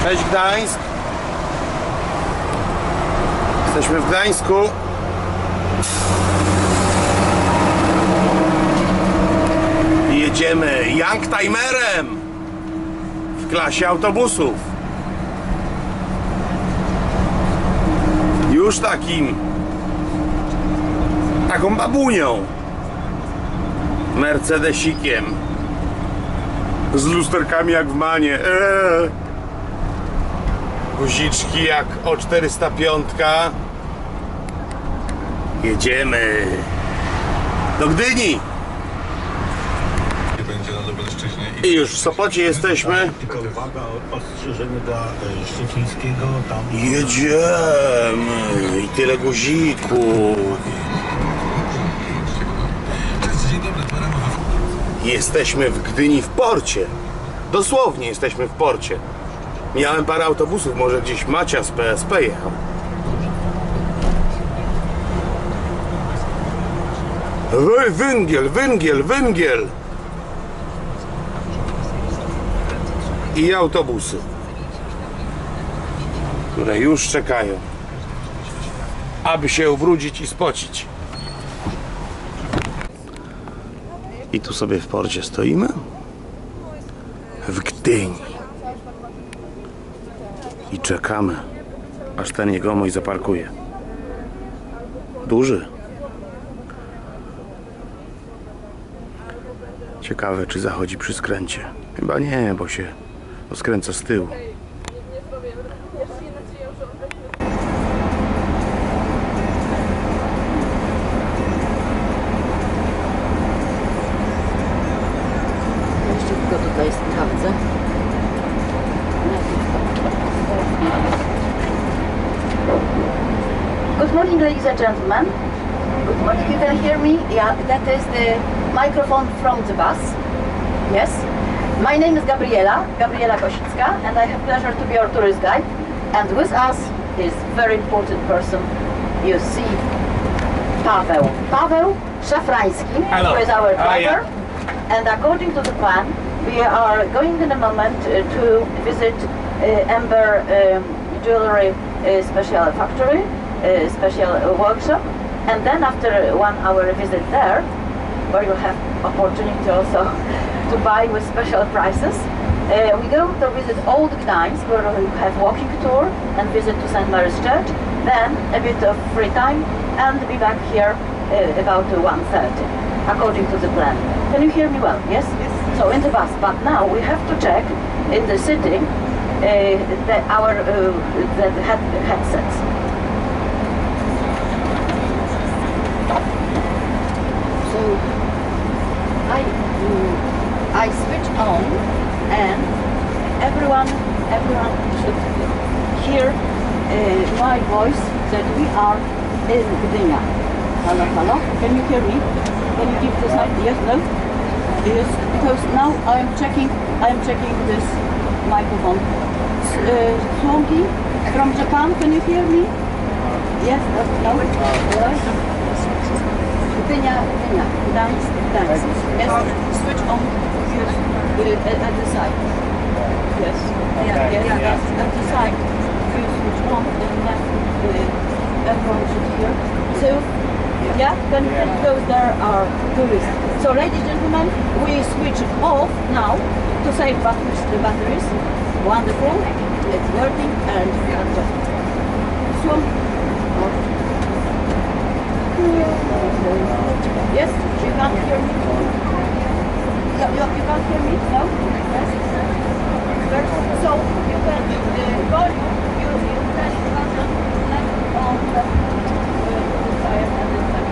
Cześć Gdańsk. Jesteśmy w Gdańsku. I jedziemy youngtimerem w klasie autobusów. Już taką babunią, mercedesikiem z lusterkami jak w Manie. Guziczki jak O405. Jedziemy do Gdyni. I już w Sopocie jesteśmy. Tylko uwaga, ostrzeżenie dla Szczecińskiego. Tam Jedziemy. I tyle guzików. Jesteśmy w Gdyni w porcie. Dosłownie jesteśmy w porcie. Miałem parę autobusów, może gdzieś Macia z PSP jechał. Węgiel. I autobusy, które już czekają, aby się ubrudzić i spocić. I tu sobie w porcie stoimy. W Gdyni. I czekamy, aż ten jegomość zaparkuje. Duży. Ciekawe, czy zachodzi przy skręcie. Chyba nie, bo się skręca z tyłu. Jeszcze tylko tutaj sprawdzę. Good morning, ladies and gentlemen. Good morning. You can hear me? Yeah, that is the microphone from the bus. Yes. My name is Gabriela Kosicka, and I have pleasure to be your tourist guide. And with us is very important person. You see, Paweł Szafrański, who is our driver. And according to the plan, we are going in a moment to visit Amber Jewelry Special Factory, special workshop, and then after 1 hour visit there, where you have opportunity also to buy with special prices, we go to visit Old Gdańsk, where we have walking tour and visit to St. Mary's Church, then a bit of free time, and be back here about 1:30, according to the plan. Can you hear me well? Yes? Yes. So in the bus, but now we have to check in the city our headsets. So I switch on, and everyone should hear my voice that we are in Gdynia. Hello? Can you hear me? Can you give the sign? Yes, no? Yes, because now I am checking this microphone. Słonki from Japan, can you hear me? Yes, no? Gdynia, Gdańsk. Yes, switch on here at the side. Yes, yes, at the side. You switch on and everyone should hear. So, yeah, because there are tourists. So, ladies and gentlemen, we switch off now to save the batteries. Wonderful, it's working and so. Yes, you can't hear me. You can't hear me? No? Yes. So you can go, you press the button left on the side and this side.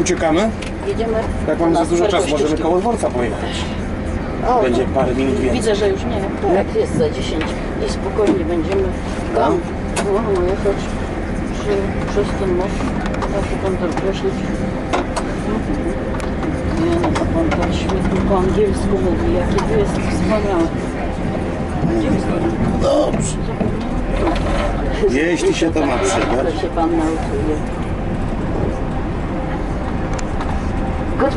Uciekamy? Jedziemy. Jak mamy za dużo czasu, możemy koło dworca pojechać. O, Będzie parę minut więcej. widzę, że już nie. Tak, jest za 10 i spokojnie będziemy tam jechać przez ten most. Zawsze tam prosić. Nie, no to pan tak świetnie po angielsku mówi, jakie to jest wspaniałe. Dobrze. Jeśli się to ma przydać. To się pan naukuje. Good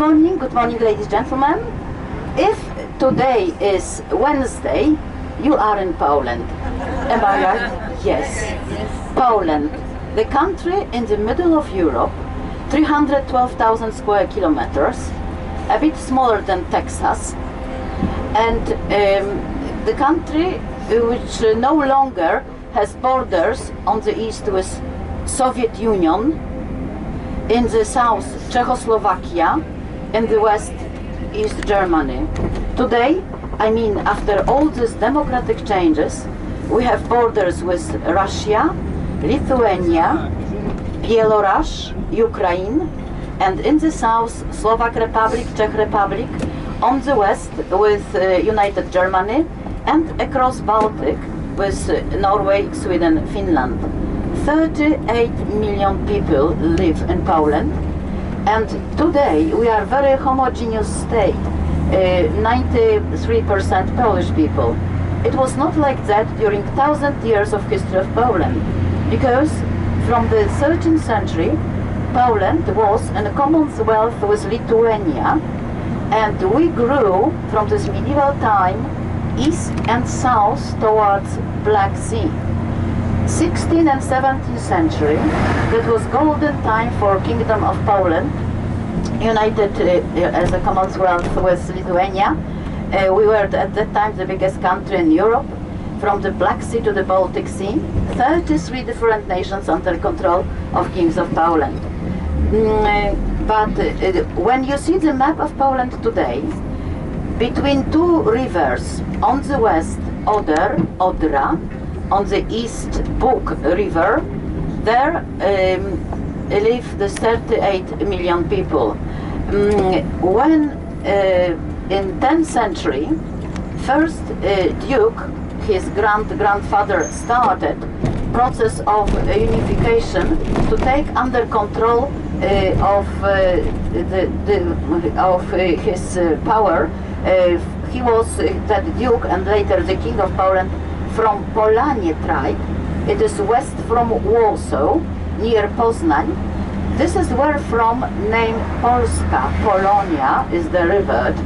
morning ladies and gentlemen. If today is Wednesday, you are in Poland. Am I right? Yes. Poland, the country in the middle of Europe, 312,000 square kilometers, a bit smaller than Texas, and the country which no longer has borders on the east with Soviet Union, in the south Czechoslovakia, in the west East Germany. Today, I mean after all these democratic changes, we have borders with Russia, Lithuania, Belarus, Ukraine, and in the south Slovak Republic, Czech Republic, on the west with United Germany, and across Baltic with Norway, Sweden, Finland. 38 million people live in Poland, and today we are very homogeneous state, 93% Polish people. It was not like that during 1,000 years of history of Poland, because from the 13th century Poland was in a commonwealth with Lithuania, and we grew from this medieval time east and south towards Black Sea. 16th and 17th century, that was golden time for Kingdom of Poland, united as a commonwealth with Lithuania. We were at that time the biggest country in Europe, from the Black Sea to the Baltic Sea, 33 different nations under control of Kings of Poland. But when you see the map of Poland today, between two rivers, on the west Odra, on the east Bug River, there live the 38 million people. When in 10th century, first Duke, his grandfather, started process of unification to take under control of his power. He was that Duke and later the King of Poland from Polanie tribe. It is west from Warsaw, near Poznań. This is where from name Polska, Polonia is derived.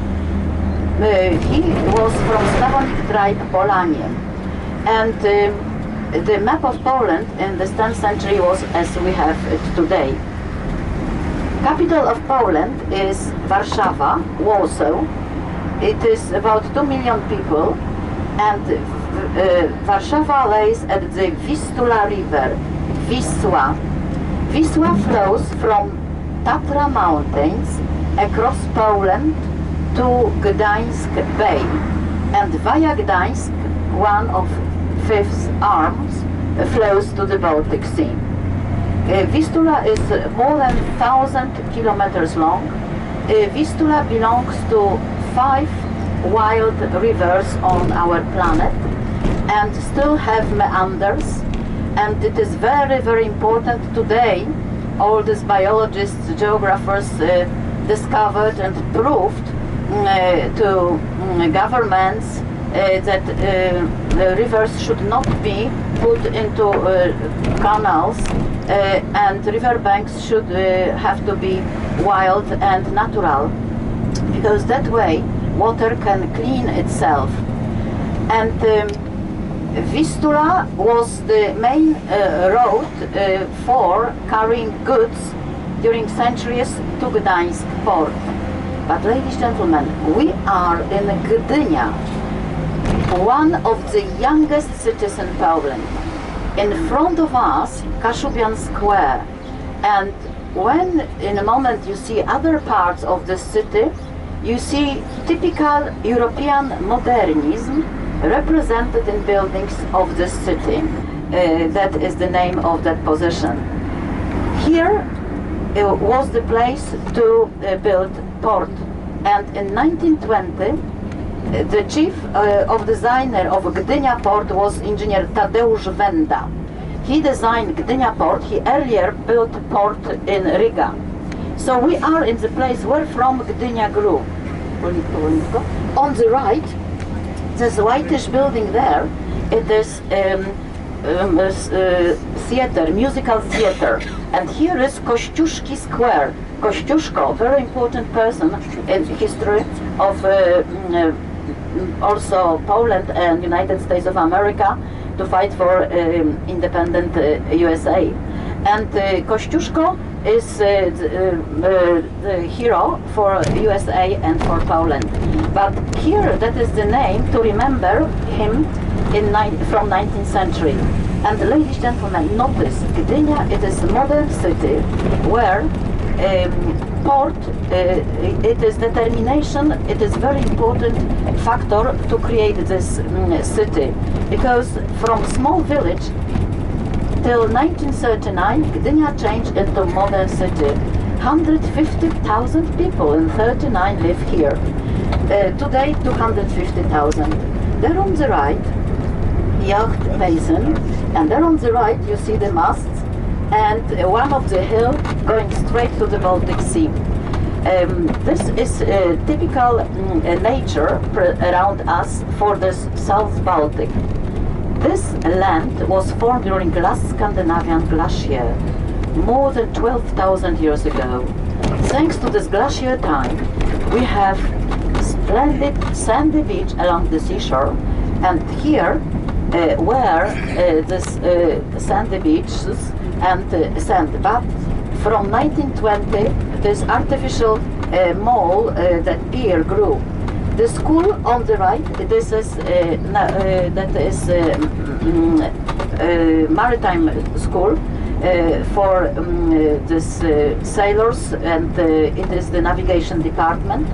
He was from Slavonic tribe Polanie. And the map of Poland in the 10th century was as we have it today. Capital of Poland is Warszawa, Warsaw. It is about 2 million people, and Warszawa lays at the Vistula River, Wisła. Wisła flows from Tatra Mountains across Poland to Gdańsk Bay, and via Gdańsk, one of fifth arms, flows to the Baltic Sea. Vistula is more than 1,000 kilometers long. Vistula belongs to 5 wild rivers on our planet and still have meanders, and it is very, very important today. All these biologists, geographers discovered and proved to governments that the rivers should not be put into canals, and riverbanks should have to be wild and natural, because that way water can clean itself. And Vistula was the main road for carrying goods during centuries to Gdańsk port. But ladies and gentlemen, we are in Gdynia, one of the youngest cities in Poland. In front of us, Kashubian Square, and when in a moment you see other parts of the city, you see typical European modernism represented in buildings of this city. That is the name of that position. Here was the place to build port. And in 1920, the chief of designer of Gdynia port was engineer Tadeusz Wenda. He designed Gdynia port. He earlier built port in Riga. So we are in the place where from Gdynia grew. On the right, there's a whitish building there. It is theater, musical theater. And here is Kościuszki Square. Kościuszko, very important person in history of also Poland and United States of America to fight for independent USA. And Kościuszko is the hero for USA and for Poland. But here, that is the name to remember him from 19th century. And ladies and gentlemen, notice, Gdynia, it is a modern city where port, it is determination, it is very important factor to create this city. Because from small village till 1939, Gdynia changed into modern city. 150,000 people in 39 live here. Today, 250,000. There on the right, yacht basin, and there on the right you see the masts and one of the hill going straight to the Baltic Sea. This is typical nature around us for the South Baltic. This land was formed during last Scandinavian glacier, more than 12,000 years ago. Thanks to this glacier time, we have splendid sandy beach along the seashore, and here where this sandy beaches and sand. But from 1920, this artificial mole that BIORÂ grew. The school on the right, this is that is maritime school for this sailors, and it is the navigation department.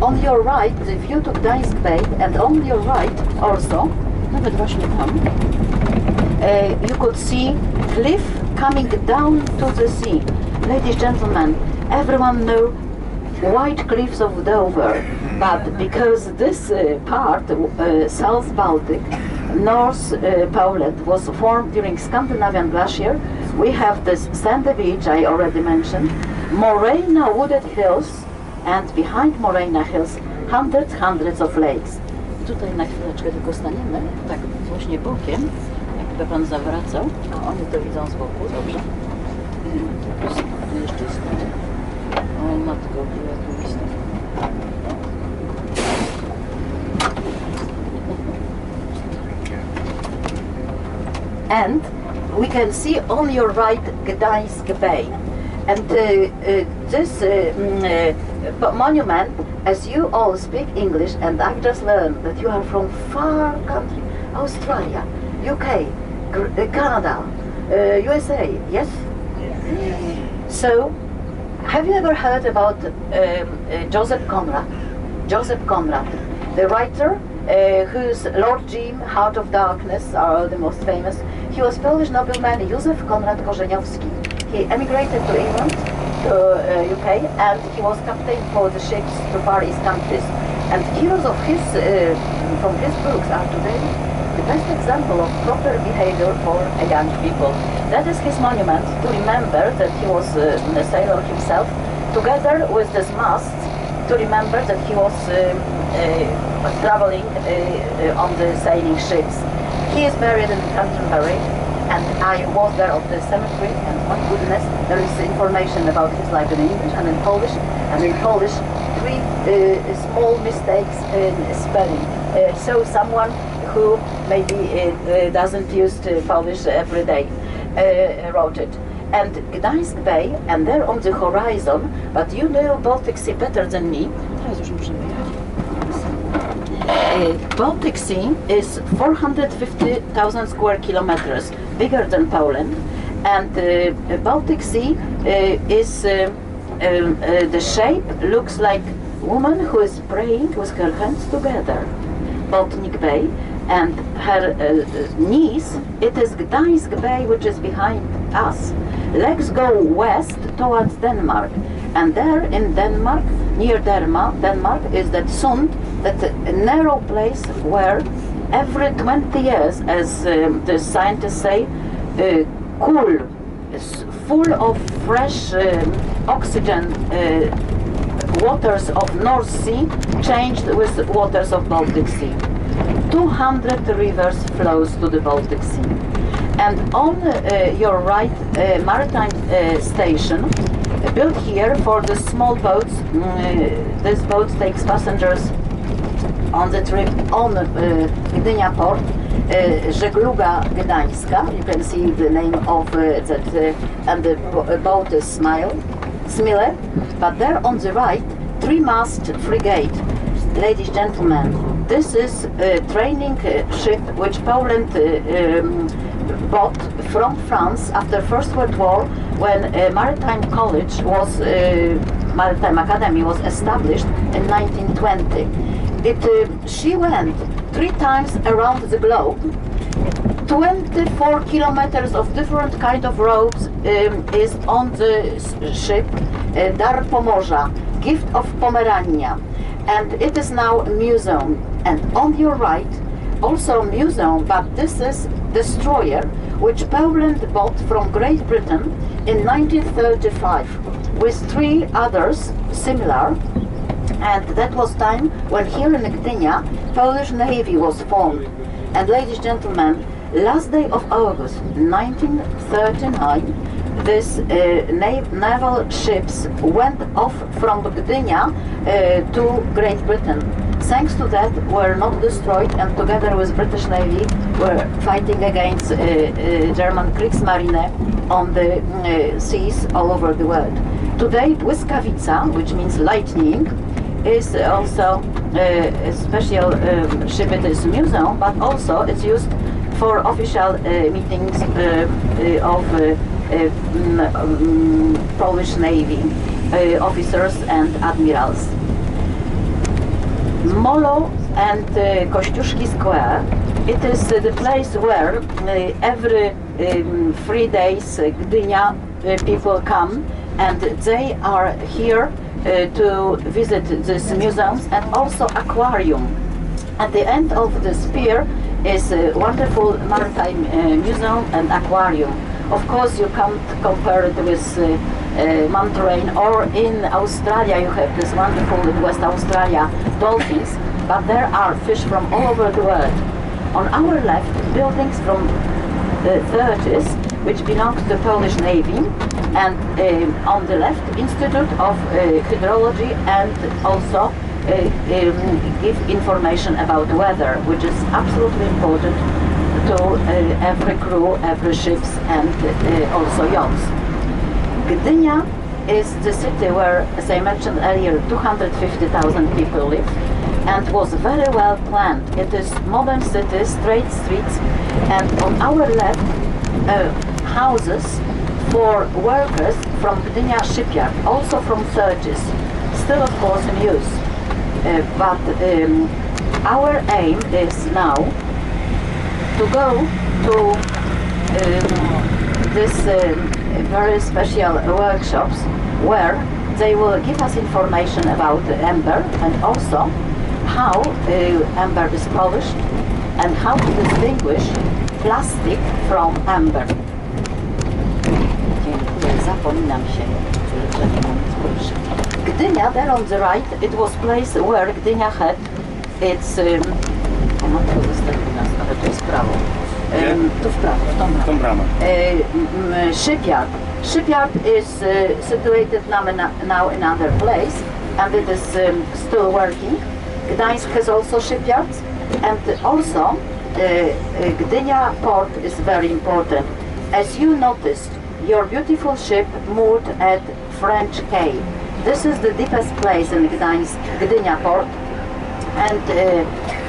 On your right, the view to Gdańsk Bay, and on your right also, nawet właśnie tam, you could see cliff coming down to the sea. Ladies and gentlemen, everyone know white cliffs of Dover, but because this part, South Baltic, North Poland, was formed during Scandinavian glacier, we have this sandy beach I already mentioned, Moraina wooded hills, and behind Moraina hills hundreds of lakes. Tutaj na chwileczkę tylko staniemy, tak właśnie bokiem, jakby pan zawracał, a oni to widzą z boku, dobrze? Tu jeszcze jest. O matko, jaki list. And we can see on your right Gdańsk Bay. And this monument, as you all speak English, and I just learned that you are from far country, Australia, UK, Canada, USA, yes? So, have you ever heard about Joseph Conrad? Joseph Conrad, the writer whose Lord Jim, Heart of Darkness are the most famous. He was Polish nobleman Józef Konrad Korzeniowski. He emigrated to England, to UK, and he was captain for the ships to Far East countries. And heroes of his, from his books are today the best example of proper behavior for young people. That is his monument to remember that he was a sailor himself, together with this mast to remember that he was traveling on the sailing ships. He is buried in Canterbury, and I was there of the cemetery, and my goodness, there is information about his life in English and in Polish, and in Polish, 3 small mistakes in spelling. So someone who maybe doesn't use Polish every day wrote it. And Gdańsk Bay, and there on the horizon, but you know Baltic Sea better than me. Baltic Sea is 450,000 square kilometers, bigger than Poland, and Baltic Sea is the shape looks like woman who is praying with her hands together. Baltic Bay, and her niece, it is Gdańsk Bay, which is behind us. Legs go west towards Denmark, and there in Denmark, near Denmark, is that Sund, that narrow place where every 20 years, as the scientists say, cool, full of fresh oxygen waters of North Sea changed with waters of Baltic Sea. 200 rivers flows to the Baltic Sea. And on your right, maritime station, built here for the small boats. This boat takes passengers on the trip on Gdynia port, Żegluga Gdańska. You can see the name of that, and the boat is Smile. But there on the right, three-mast frigate. Ladies and gentlemen, this is a training ship which Poland bought from France after First World War, when Maritime College was, Maritime Academy was established in 1920. She went 3 times around the globe. 24 kilometers of different kind of roads is on the ship, Dar Pomorza, Gift of Pomerania, and it is now a museum. And on your right, also a museum, but this is destroyer which Poland bought from Great Britain in 1935 with 3 others similar. And that was time when here in Gdynia, Polish Navy was formed. And ladies and gentlemen, last day of August 1939, this naval ships went off from Gdynia to Great Britain. Thanks to that, were not destroyed, and together with British Navy were fighting against German Kriegsmarine on the seas all over the world. Today, błyskawica, which means lightning, is also a special ship. It is a museum, but also it's used for official meetings of Polish Navy officers and admirals. Molo and Kościuszki Square, it is the place where every 3 days Gdynia people come, and they are here to visit these museums and also aquarium. At the end of this pier is a wonderful maritime museum and aquarium. Of course, you can't compare it with Monterey, or in Australia you have this wonderful, in West Australia, dolphins, but there are fish from all over the world. On our left, buildings from the 30s, which belong to the Polish Navy, and on the left, Institute of Hydrology, and also give information about weather, which is absolutely important to every crew, every ships, and also yachts. Gdynia is the city where, as I mentioned earlier, 250,000 people live, and was very well planned. It is modern city, straight streets, and on our left, houses for workers from Gdynia shipyard, also from 30s, still of course in use. But our aim is now to go to this very special workshops where they will give us information about amber, and also how amber is polished and how to distinguish plastic from amber. Dziękuję, zapominam się, że nie mam spojrzeć. Gdynia, there on the right, it was place where Gdynia had its... o matko, zostawił nas, ale to jest prawo. Tu w prawo, w tą bramę. Shipyard. Shipyard is situated now in another place, and it is still working. Gdańsk has also shipyards, and also Gdynia port is very important. As you noticed, your beautiful ship moored at French Quay. This is the deepest place in Gdynia port, and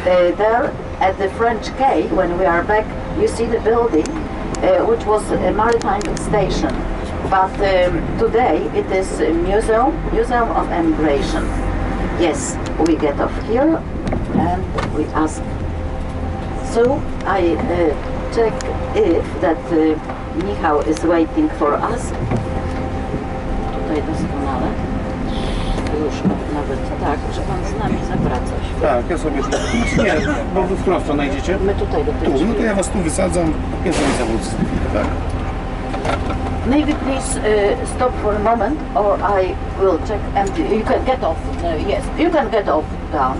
there at the French Quay, when we are back, you see the building which was a maritime station, but today it is a museum of emigration. Yes, we get off here and we ask So I check if that Michał is waiting for us. Tutaj doskonale. Już nawet tak, że pan z nami zawraca się. Tak, ja sobie nie, bo wy w którą stronę idziecie? My tutaj do tej Tu, no to ja was tu wysadzam, ja sobie zawód, tak? Maybe please stop for a moment, or I will check empty. You can get off. Yes, you can get off down.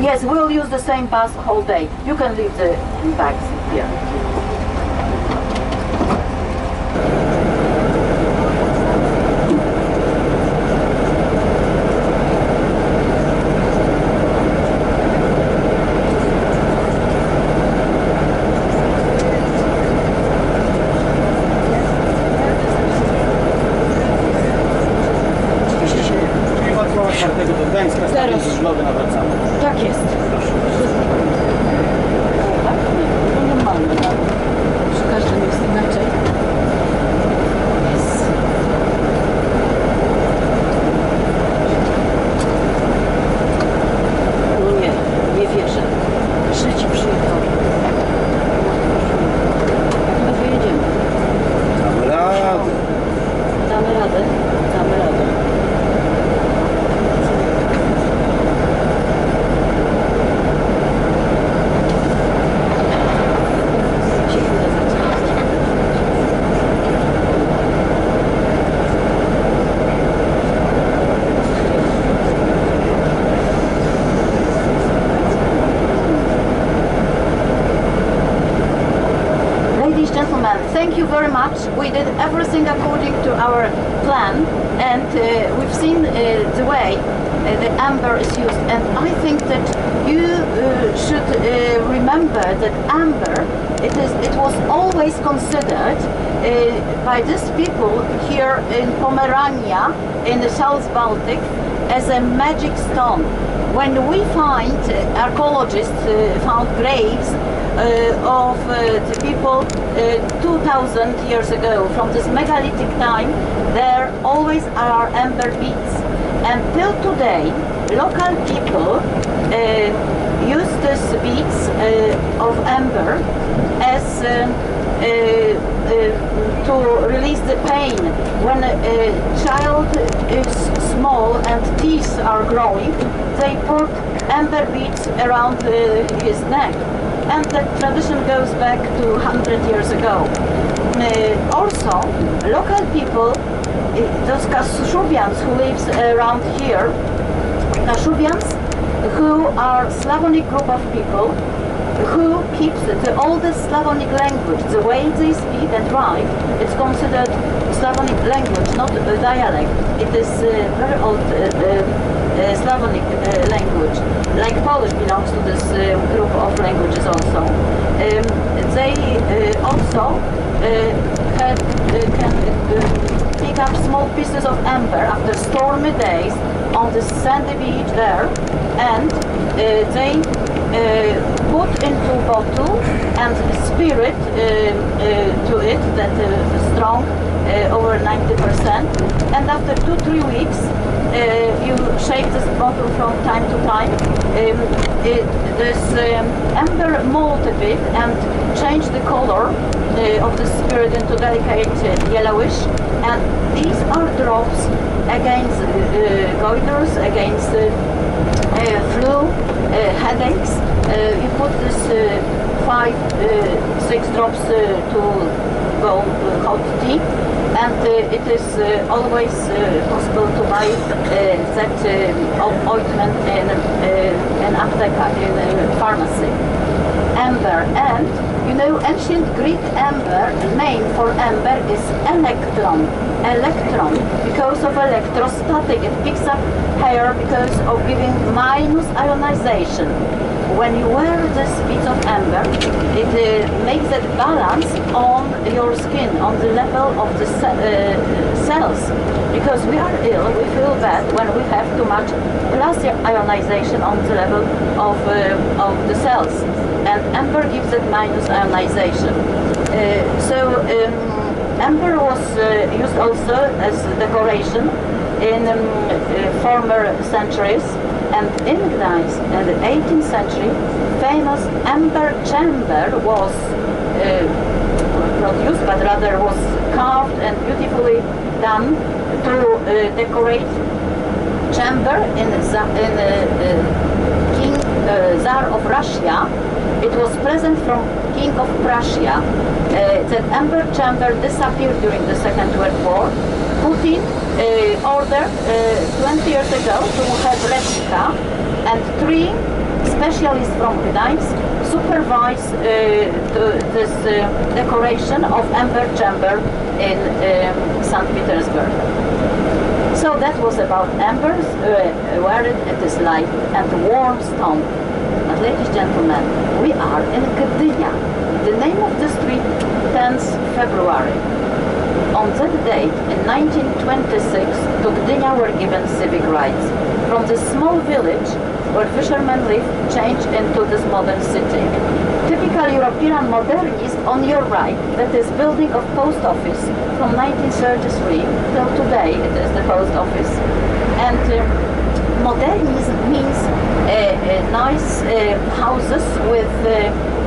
Yes, we'll use the same bus whole day. You can leave the bags here. Do Gdańska, teraz z żlowy nawracamy. Tak jest. No normalne, tak? Przy każdym jest inaczej. Jest. No nie wierzę. Trzeci przyjechał. Jak my wyjedziemy? Damy radę. Damy radę? Damy radę. Thank you very much. We did everything according to our plan, and we've seen the way the amber is used. And I think that you should remember that amber, it was always considered by these people here in Pomerania, in the South Baltic, as a magic stone. When we find, archaeologists found graves of the people 2000 years ago, from this megalithic time, there always are amber beads. And till today, local people use these beads of amber as to release the pain. When a child is small and teeth are growing, they put amber beads around his neck. And that tradition goes back to 100 years ago. Also, local people, those Kashubians who lives around here, Kashubians, who are Slavonic group of people, who keeps the oldest Slavonic language, the way they speak and write, it's considered Slavonic language, not a dialect. It is very old Slavonic language. Like Polish belongs to this group of languages also. They also can pick up small pieces of amber after stormy days on the sandy beach there, and they put into bottle and spirit to it that strong over 90%, and after 2-3 weeks you shake this bottle from time to time. This amber mold a bit and change the color of the spirit into delicate yellowish, and these are drops against goiters, against flu, headaches. You put this 5-6 drops to go hot tea, and it is always possible to buy that ointment in apteka, in pharmacy. Amber, and you know, ancient Greek amber, name for amber is electron. Electron, because of electrostatic, it picks up hair because of giving minus ionization. When you wear this piece of amber, it makes that balance on your skin, on the level of the cells. Because we are ill, we feel bad when we have too much plus ionization on the level of the cells. And amber gives that minus ionization. Amber was used also as decoration in former centuries, and in Gdańsk in the 18th century famous amber chamber was produced, but rather was carved and beautifully done to decorate chamber in King Tsar of Russia. It was present from King of Prussia. That amber chamber disappeared during the Second World War. Putin ordered 20 years ago to have replica, and 3 specialists from Gdańsk supervise this decoration of amber chamber in St. Petersburg. So that was about ambers, where it is light and warm stone. But ladies and gentlemen, we are in Gdynia. The name of the street, 10th February. On that date, in 1926, to Gdynia were given civic rights. From this small village where fishermen live, changed into this modern city. Typical European modernism on your right, that is building of post office from 1933 till today, it is the post office. And modernism means nice houses with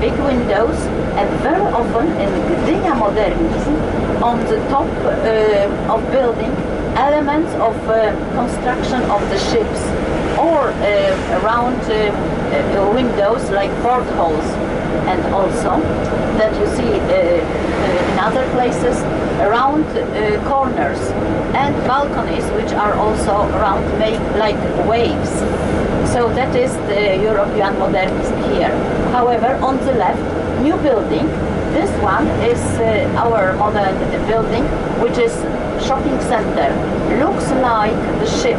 big windows, and very often in Gdynia modernism, on the top of building, elements of construction of the ships, or around windows like portholes, and also that you see in other places around corners and balconies, which are also around like waves. So that is the European modernism here. However, on the left, new building. This one is our modern building, which is shopping center. Looks like the ship.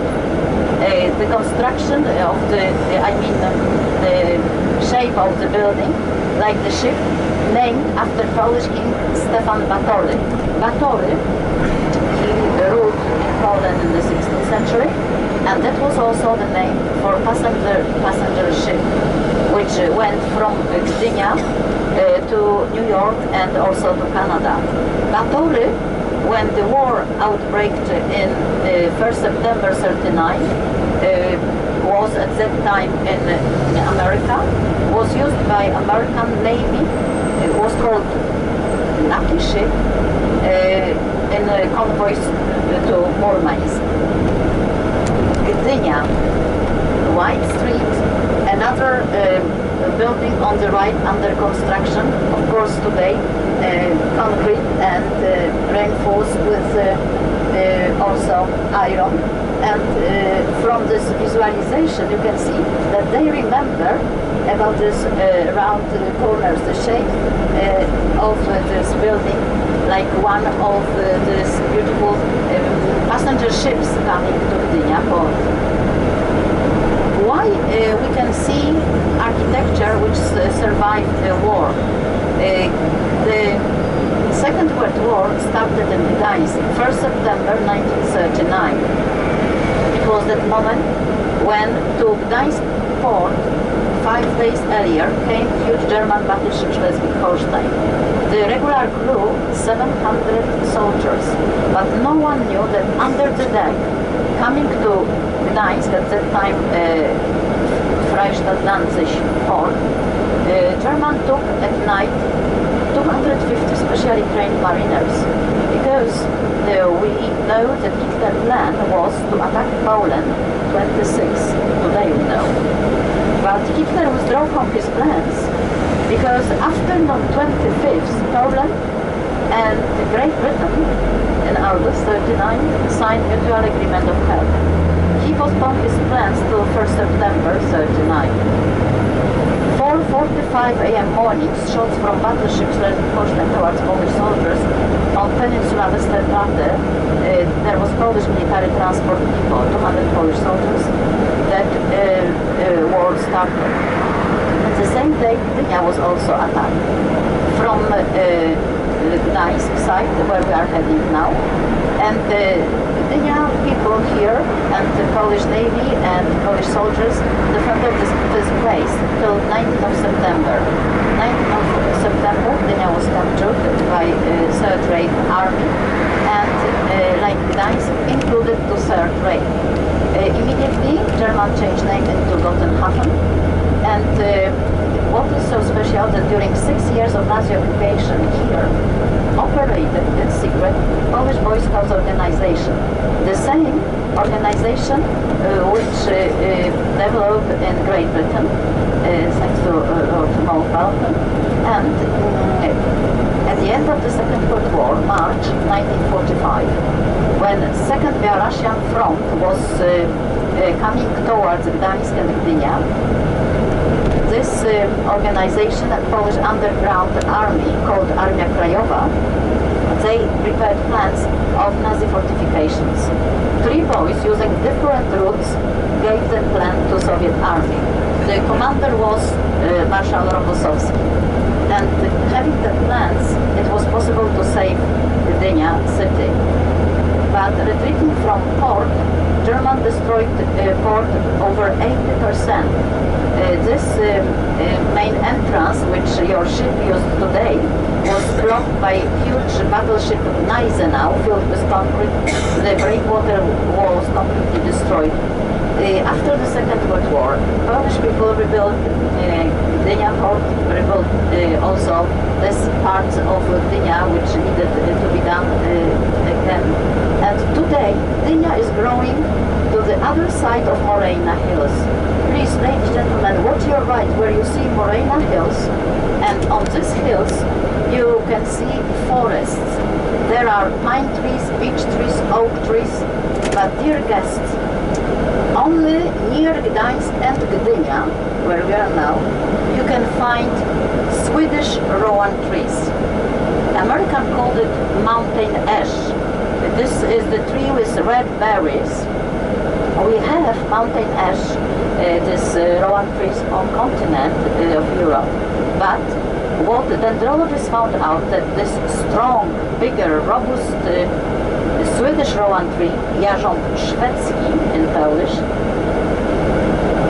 The construction of the shape of the building, like the ship, named after Polish King Stefan Batory. Batory, he ruled in Poland in the 16th century, and that was also the name for passenger ship, which went from Gdynia to New York and also to Canada. Batory, when the war outbreaked in 1st September 39, was at that time in America, was used by American Navy. It was called Lucky Ship in convoys to Murmansk. Gdynia, White Street, another building on the right under construction, of course today, concrete and reinforced with also iron. And from this visualization you can see that they remember about this round corners, the shape of this building, like one of these beautiful passenger ships coming to Gdynia port. Why we can see architecture which survived the war? The Second World War started in Gdańsk, 1st September 1939. It was that moment when to Gdańsk port 5 days earlier came huge German battleship Schleswig-Holstein. The regular crew, 700 soldiers, but no one knew that under the deck, coming to Gdańsk, at that time Freistadt Danzig port, German took at night 250 specially trained mariners, because we know that Hitler's plan was to attack Poland 26th, today we know. But Hitler withdrew from his plans because after the 25th, Poland and Great Britain in August 39 signed mutual agreement of help. He postponed his plans till 1st September 39. 4:45 a.m. morning, shots from battleships Schleswig-Holstein towards Polish soldiers on Peninsula Westerplatte. There was Polish military transport depot, 200 Polish soldiers. That war started. At the same day, Gdynia was also attacked from Gdańsk side, where we are heading now. And Gdynia people here and the Polish Navy and Polish soldiers defended this place till 19th of September. 19th of September, Gdynia was captured by Third Reich Army, and like Gdańsk, included to Third Reich. Immediately, German changed name into Gotenhafen, and what is so special that during 6 years of Nazi occupation here operated in secret Polish Boy Scouts organization. The same organization which developed in Great Britain thanks to Lord Mountbatten, and at the end of the Second World War, March 1945, when Second Belarusian Front was coming towards Gdańsk and Gdynia, this organization, a Polish underground army called Armia Krajowa, they prepared plans of Nazi fortifications. 3 boys using different routes gave the plan to Soviet army. The commander was Marshal Rokossowski, and having the plans, it was possible to save Gdynia city. But retreating from port, German destroyed port over 80%. This main entrance, which your ship used today, was blocked by huge battleship Gneisenau filled with concrete. The breakwater walls completely destroyed. After the Second World War, Polish people rebuilt Gdynia port, rebuilt also this part of Gdynia which needed to be done again. And today, Gdynia is growing to the other side of Morena Hills. Please, ladies and gentlemen, watch your right where you see Morena Hills, and on these hills you can see forests. There are pine trees, beech trees, oak trees, but dear guests, only near Gdańsk and Gdynia, where we are now, you can find Swedish rowan trees. American called it mountain ash. This is the tree with red berries. We have mountain ash, this rowan trees on continent of Europe, but what the dendrologists found out that this strong, bigger, robust Swedish rowan tree, jarząb szwedzki in Polish,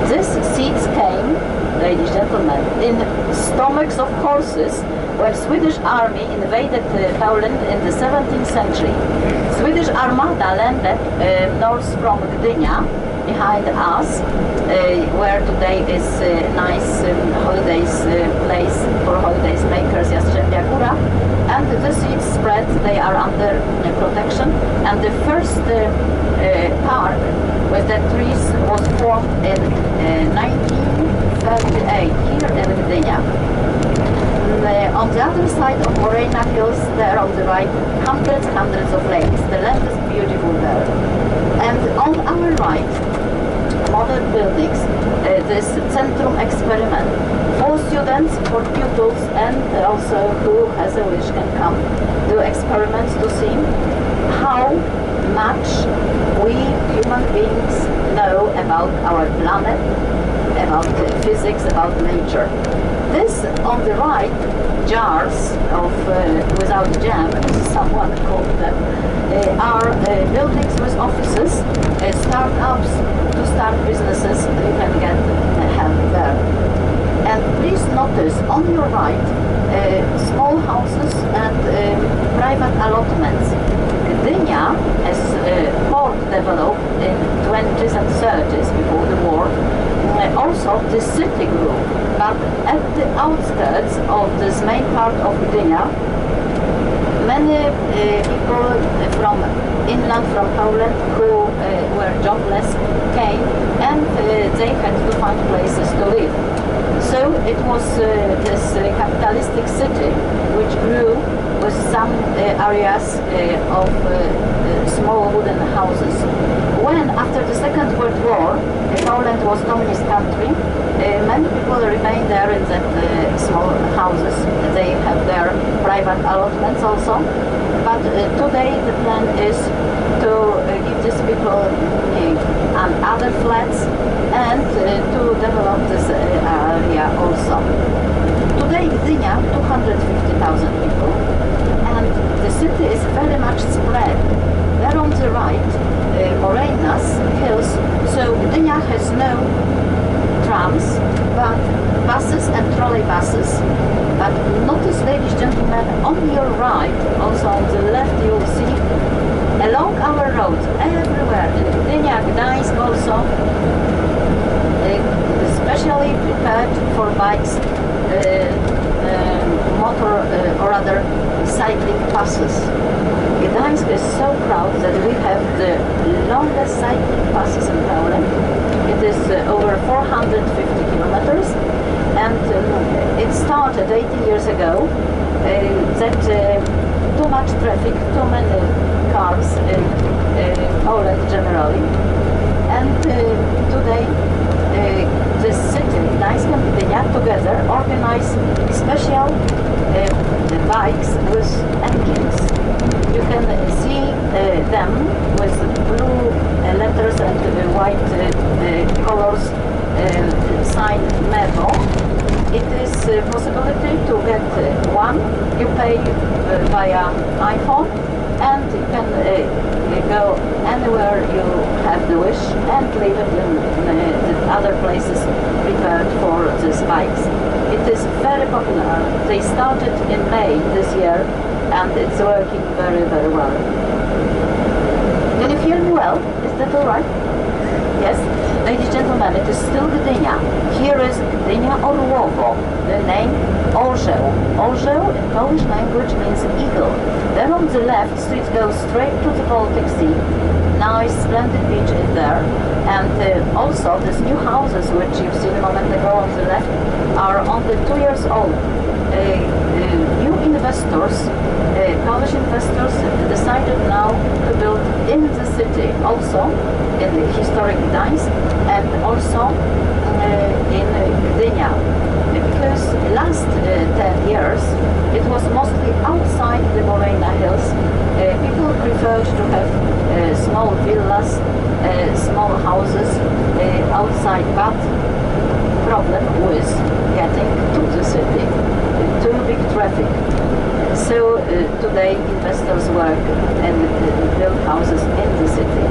these seeds came, ladies and gentlemen, in stomachs of horses when Swedish army invaded Poland in the 17th century. Swedish Armada landed north from Gdynia, behind us, where today is a nice holidays place for holidays makers, Jastrzębia Góra, and the seeds spread, they are under protection, and the first park with the trees was formed in 1938 here in Gdynia. On the other side of Morena Hills, there on the right, hundreds of lakes. The land is beautiful there. And on our right, modern buildings, this Centrum Experiment. For students, for pupils, and also who has a wish can come do experiments to see how much we human beings know about our planet, about physics, about nature. This on the right, jars of without jam, as someone called them, are buildings with offices, startups to start businesses. You can get help there. And please notice on your right, small houses and private allotments. Gdynia, as port developed in 20s and 30s before the war, also the city grew, but at the outskirts of this main part of Gdynia, many people from inland, from Poland, who were jobless, came, and they had to find places to live. So it was this capitalistic city which grew with some areas of small wooden houses. When, after the Second World War, Poland was a communist country, many people remained there in that small houses. They have their private allotments also. But today the plan is to give these people other flats and to develop this area also. Today Gdynia, 250,000 people, and the city is very much spread. There on the right, Morena's hills, so Gdynia has no trams, but buses and trolleybuses. But notice, ladies and gentlemen, on your right, also on the left, you will see along our roads, everywhere, in Gdynia, Gdańsk also, especially prepared for bikes, buses in Poland. It is over 450 kilometers, and it started 80 years ago that too much traffic, too many cars in Poland generally, and today the city, Gdańsk and Gdynia, together organize special bikes with engines. You can see them with blue letters and white colors sign MEVO. It is a possibility to get one. You pay via iPhone, and you can go anywhere you have the wish and leave it in the other places prepared for these bikes. It is very popular. They started in May this year, and it's working very, very well. Can you hear me well? Is that all right? Yes? Ladies and gentlemen, it is still Gdynia. Here is Gdynia Orłowo, the name Orzeł. Orzeł in Polish language means eagle. There on the left, street goes straight to the Baltic Sea. Nice, splendid beach is there. And also, these new houses, which you've seen a moment ago on the left, are only 2 years old. New investors, Polish investors, decided now to build in the city, also in the historic Gdańsk, and also in Gdynia. Because last 10 years it was mostly outside the Morena Hills. People preferred to have small villas, small houses outside, but problem with getting to the city, too big traffic. So today investors work and build houses in the city.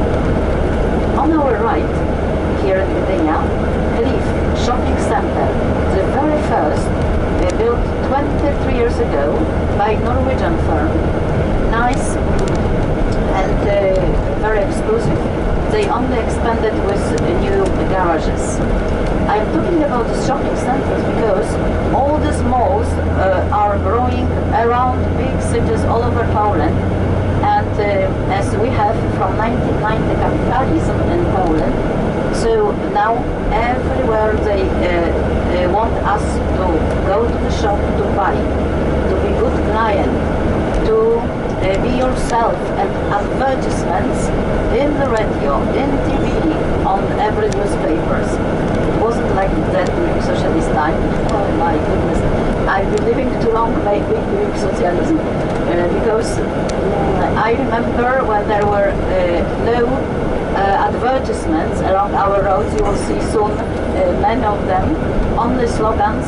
On our right, here in Gdynia, Cliff Shopping Center, the very first, built 23 years ago by Norwegian firm. Nice and very exclusive. They only expanded with new garages. I'm talking about the shopping centers because all these malls are growing around big cities all over Poland. And as we have from 1990 capitalism in Poland, so now everywhere they want us to go to the shop to buy, to be good client, to be yourself, and advertisements in the radio, in TV, on every newspapers. It wasn't like that during socialist time. Oh my goodness. I've been living too long maybe during socialism because I remember when there were no advertisements along our roads. You will see soon many of them, only slogans,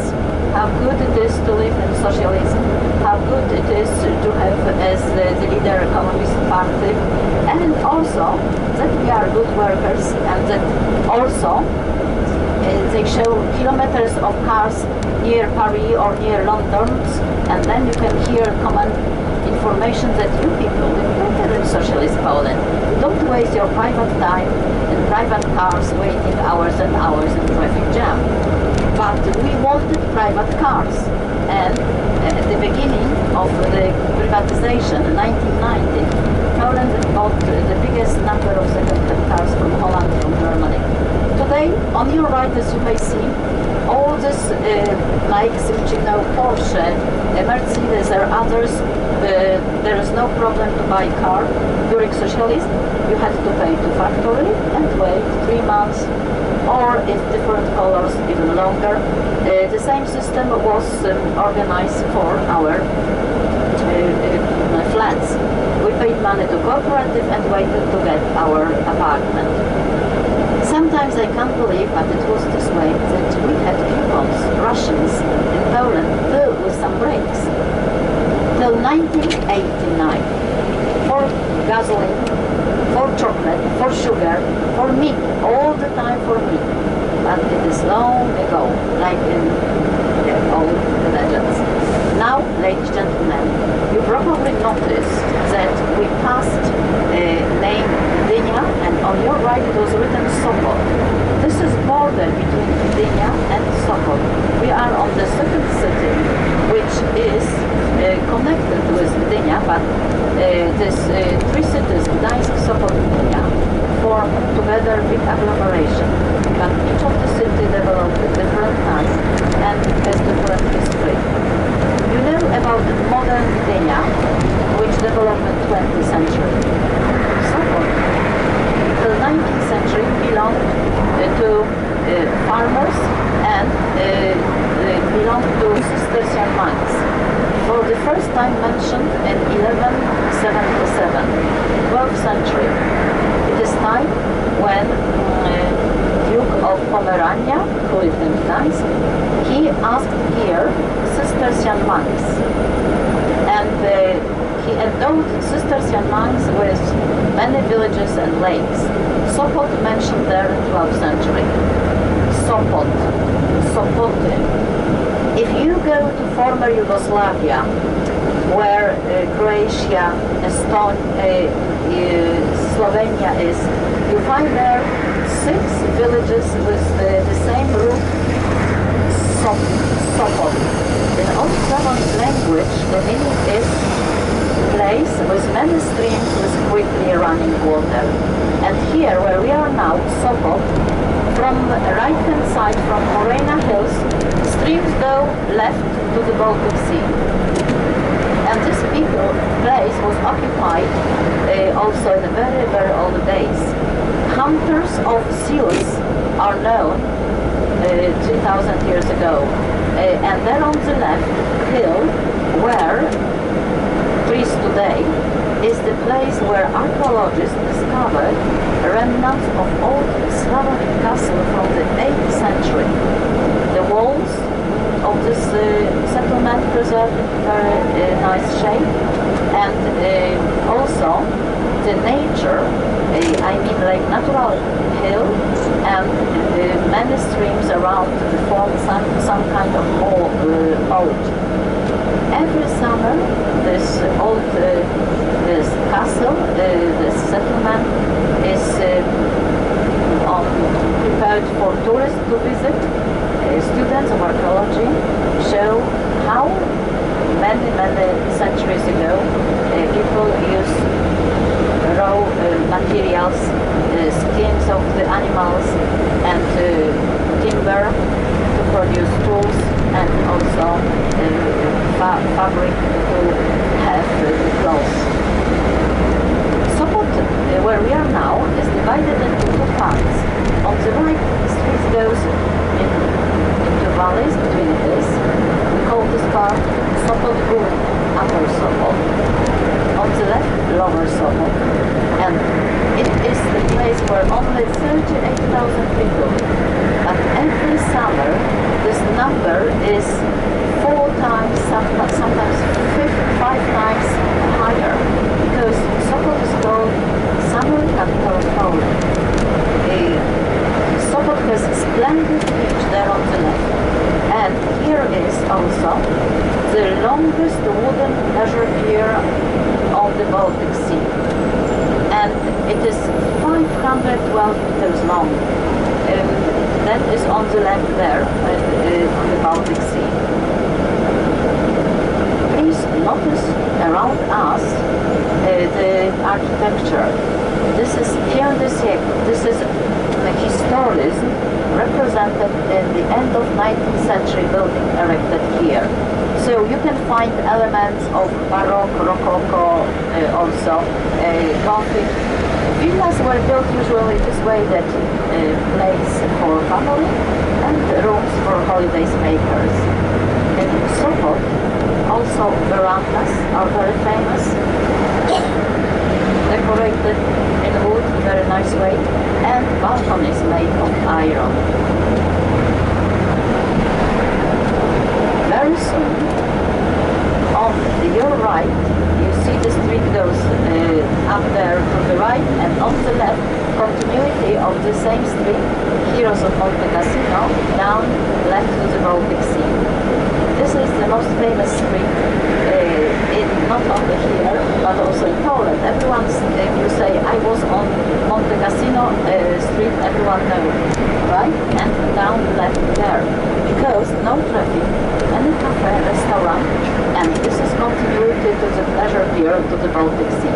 how good it is to live in socialism, how good it is to have as the leader Communist Party, and also that we are good workers, and that also they show kilometers of cars near Paris or near London, and then you can hear common information that you people live better in socialist Poland. Don't waste your private time in private cars waiting hours and hours in traffic jam. But we wanted private cars, and at the beginning of the privatization in 1990, Poland bought the biggest number of second-hand cars from Holland, from Germany. Today, on your right, as you may see, all these bikes, which you know, Porsche, Mercedes or others, there is no problem to buy a car. During socialism, you had to pay to factory and wait 3 months, or in different colors, even longer. The same system was organized for our flats. We paid money to cooperative and waited to get our apartment. Sometimes I can't believe, but it was this way, that we had coupons, rations in Poland filled with some breaks. Till 1989, for gasoline, for chocolate, for sugar, for meat, all the time for meat. But it is long ago, like in the old legends. Now, ladies and gentlemen, you probably noticed that we passed name Gdynia, and on your right it was written Sopot. This is border between Gdynia and Sopot. We are on the second city, which is connected with Gdynia, but these three cities, Gdańsk, Sopot, Gdynia, form together big agglomeration, but each of the city developed different tasks and has different history. You know about the modern Gdynia, which developed in the 20th century. Sopot, the 19th century, belonged to farmers and belonged to Cistercian monks. For the first time mentioned in 1177, 12th century. It is time when Duke of Pomerania, who lived in Gdańsk, he asked here Cistercian monks, and he endowed Cistercian monks with many villages and lakes. Sopot mentioned there in 12th century. Sopot, Sopoty. If you go to former Yugoslavia, where Croatia, Estonia, Slovenia is, you find there 6 villages with the same root, Sopot. In Old Slavonic language, the meaning is place with many streams with quickly running water. And here, where we are now, Sopot, from the right-hand side, from Morena Hills, streams go left to the Baltic Sea. And this big place was occupied also in the very, very old days. Hunters of seals are known 3,000 years ago. And there on the left hill, where trees today, is the place where archaeologists discovered remnants of old Slavonic castle from the 8th century. The walls of this settlement preserved in very nice shape, and also the nature, I mean like natural hill and many streams around to form some kind of moat. Every summer this old this castle, this settlement is prepared for tourists to visit. Students of archaeology show how many centuries ago people used raw materials, skins of the animals and timber to produce tools and also fabric to have clothes. Sopot, where we are now, is divided into 2 parts. On the right, the street goes into valleys between hills. We call this part Sopot Góry, Upper Sopot. On the left, Lower Sopot. And it is the place where only 38,000 people live. But every summer, this number is 4 times, sometimes 5 times higher, because Sopot is called summer capital of Poland. Sopot has a splendid beach there on the left, and here is also the longest wooden leisure pier on the Baltic Sea, and it is 512 meters long. That is on the left there, on the Baltic Sea. Please notice around us the architecture. This is BİDZIE CIEKAWIE. This is historism represented in the end of 19th century building erected here. So you can find elements of Baroque, Rococo, also Gothic. Villas were built usually this way, that place for family and rooms for holidays makers. In Sopot, also verandas are very famous, decorated in wood in a very nice way, and balconies made of iron. Very soon, on your right, you see the street goes up there to the right, and on the left, continuity of the same street, Heroes of Monte Cassino, down left to the Baltic Sea. This is the most famous street, not only here, but also in Poland. Everyone, if you say, I was on Monte Cassino street, everyone knows, right? And down left there, because no traffic, any cafe, restaurant, and this is continuity to the pleasure pier to the Baltic Sea.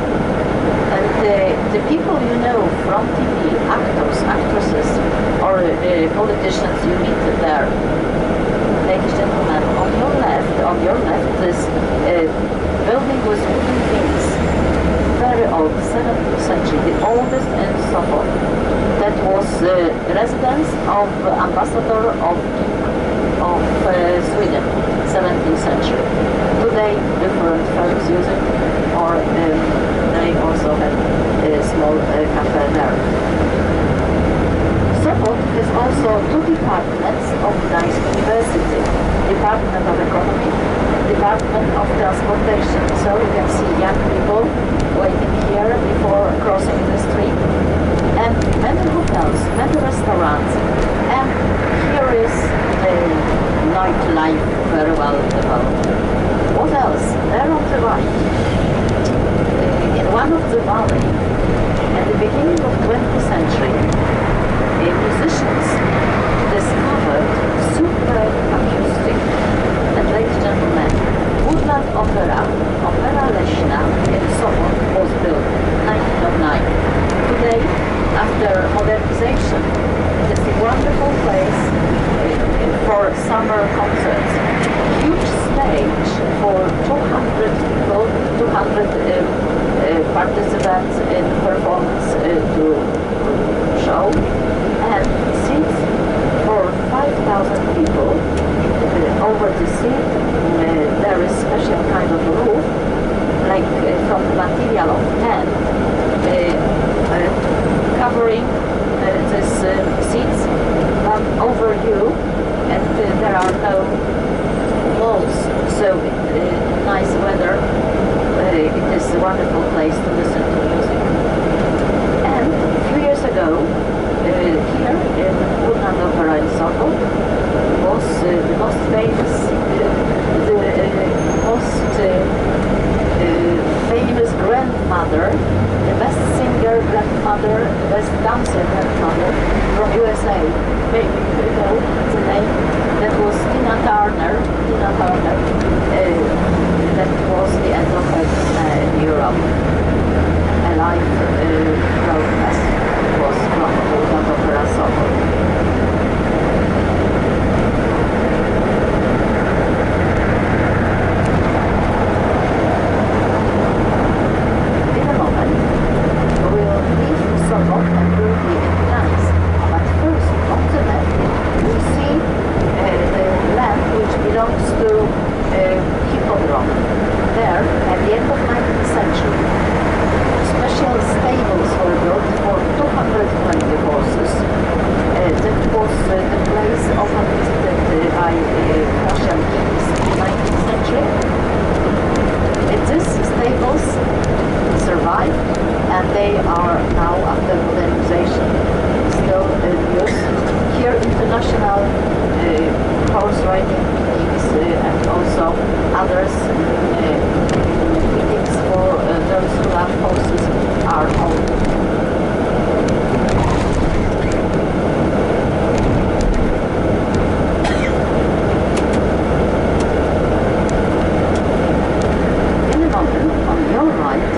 And the people you know from TV, actors, actresses, or politicians you meet there. Ladies and gentlemen, on your left, this building with wooden wings, very old, 17th century, the oldest in Sopot. That was residence of ambassador of Sweden, 17th century. Today, different firms use it, or they also have a small cafe there. Sopot has also two departments of Gdańsk University, Department of Economy and Department of Transportation. So you can see young people waiting here before crossing the street, and many hotels, many restaurants, and here is the nightlife very well developed. What else? There on the right, in one of the valley, at the beginning of 20th century, musicians discovered super acoustic, and ladies and gentlemen, woodland opera leśna in Sopot was built in 1909. Today, after modernization, it's a wonderful place for summer concerts. Huge stage for 200 people, 200 participants in performance to show, and seats for 5,000 people. Over the seat there is special kind of roof, like from the material of tan, covering these seats over you, and there are no walls, so nice weather. It is a wonderful place to listen to music. And a few years ago, here in Woodland Opera in Sopot was the most famous, famous grandmother, the best singer grandmother, the best dancer grandmother from USA. Maybe you know the name. That was Tina Turner. That was the end of her in Europe. A live broadcast was from Woodland Opera Sopot. In a moment, we will leave Sopot and we will be in Gdańsk. But first, on the left, we see the land which belongs to Hippodrome. There, at the end of 19th century, special stables were built for 220 horses. That was the place often visited by Russian kings in the 19th century. These stables survived, and they are now, after modernization, still in use. Here, international horse riding meetings and also others meetings for those who love horses are held. In a moment, on your right,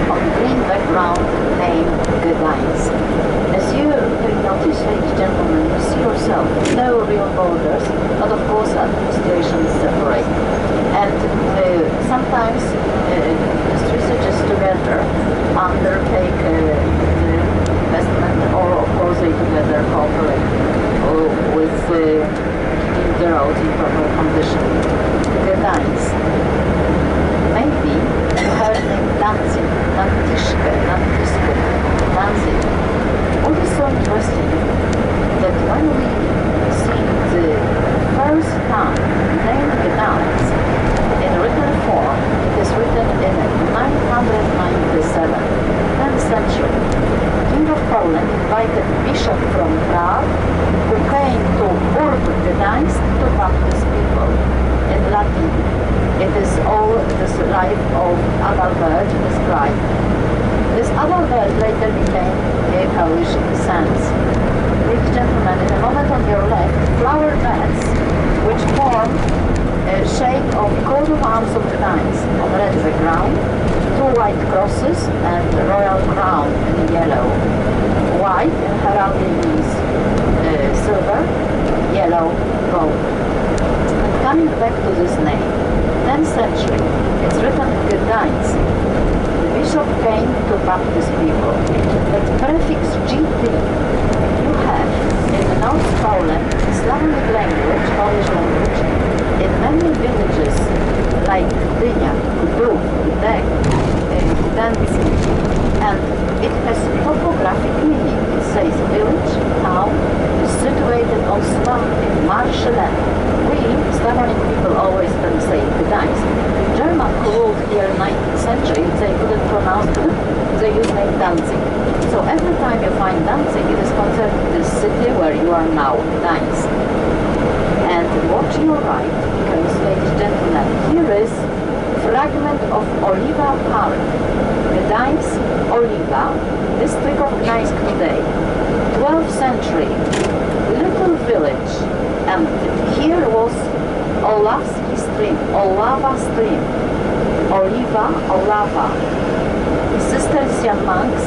on green background, name Gdańsk. As you will notice, ladies and gentlemen, you see yourself, no real borders, but of course administrations separate. And sometimes researchers together undertake the investment, or of course they together cooperate with keeping the roads in proper condition. Gdańsk. Maybe you heard the name Danzig, Danzig. What is so interesting that when we see the first time name Gdańsk in written form, it is written in 997, 10th century. King of Poland invited bishop from Prague, who came to Gdańsk to baptize people. In Latin, it is all this life of Adalbert described. This Adalbert later became a Polish descent. Ladies and gentlemen, in a moment on your left, flower beds which form shape of coat of arms of Gdańsk on red background, two white crosses and the royal crown in yellow. White in heraldry means silver, yellow, gold. And coming back to this name, 10th century, it's written Gdańsk. The bishop came to baptize people. That prefix GD you have in the North Poland, Slavic language, Polish language, in many villages like Gdynia, Gdynia, Gdańsk, and it has topographic meaning. It says village, town, is situated on swamp in marshy land. We, Slavic people, always say Gdańsk. German who ruled here in 19th century, they couldn't pronounce it, they use name Danzig. So every time you find Danzig, it is considered the city where you are now, Gdańsk. And watch your right, because, ladies and gentlemen, here is fragment of Oliva Park. Gdańsk, Oliva, district of Gdańsk today. 12th century, little village, and here was Olavski stream, Olava stream, Oliva, Olava. Cistercian monks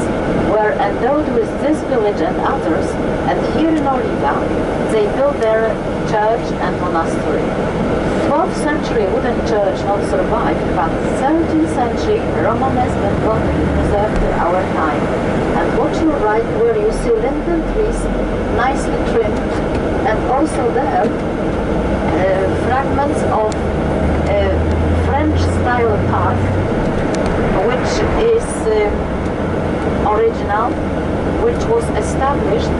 were endowed with this village and others, and here in Oliva they built their church and monastery. 12th century wooden church not survived, but 13th century Romanesque and Gothic preserved to our time. And watch your right where you see linden trees nicely trimmed, and also there fragments of French-style park, which is original, which was established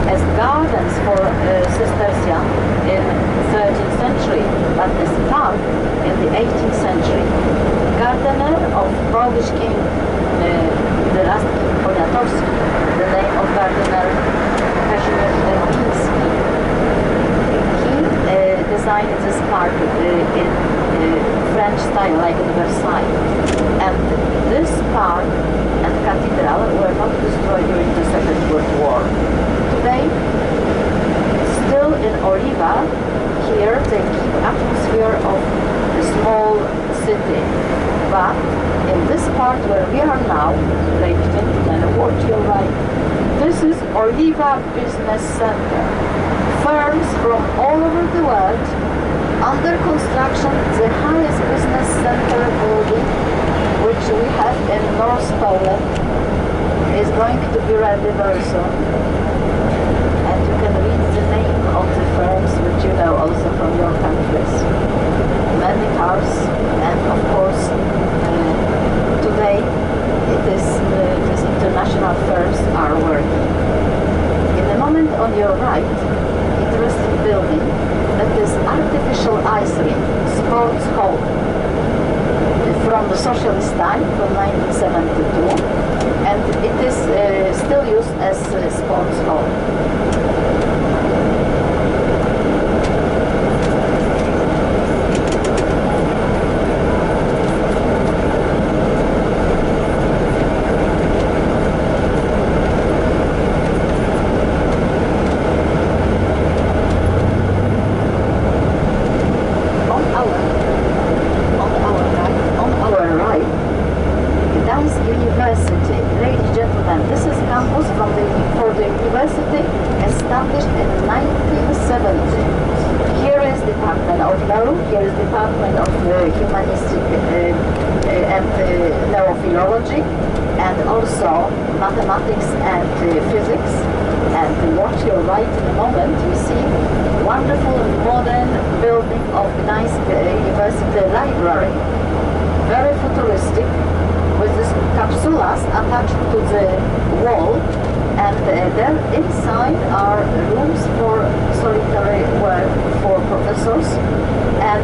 as gardens for Cistercian in 13th century, but as park in the 18th century. Gardener of Polish king, the last king Poniatowski, the name of gardener Kazimierz Dębiński. He designed this park in French style, like in Versailles. And this park and cathedral were not destroyed during the Second World War. Today, still in Oliva, here they keep atmosphere of a small city. But in this part where we are now, ladies and gentlemen, watch your right, this is Oliva Business Center. Firms from all over the world, under construction, the highest business center building which we have in North Poland is going to be ready very soon. And you can read the name of the firms which you know also from your countries. Many cars, and of course today it is these international firms are working. In the moment on your right, interesting building that is artificial ice rink, sports hall, from the socialist time, from 1972, and it is still used as a sports hall. And also mathematics and physics. And watch your right in a moment, you see wonderful modern building of Gdańsk University Library. Very futuristic, with these capsulas attached to the wall, and there inside are rooms for solitary work for professors, and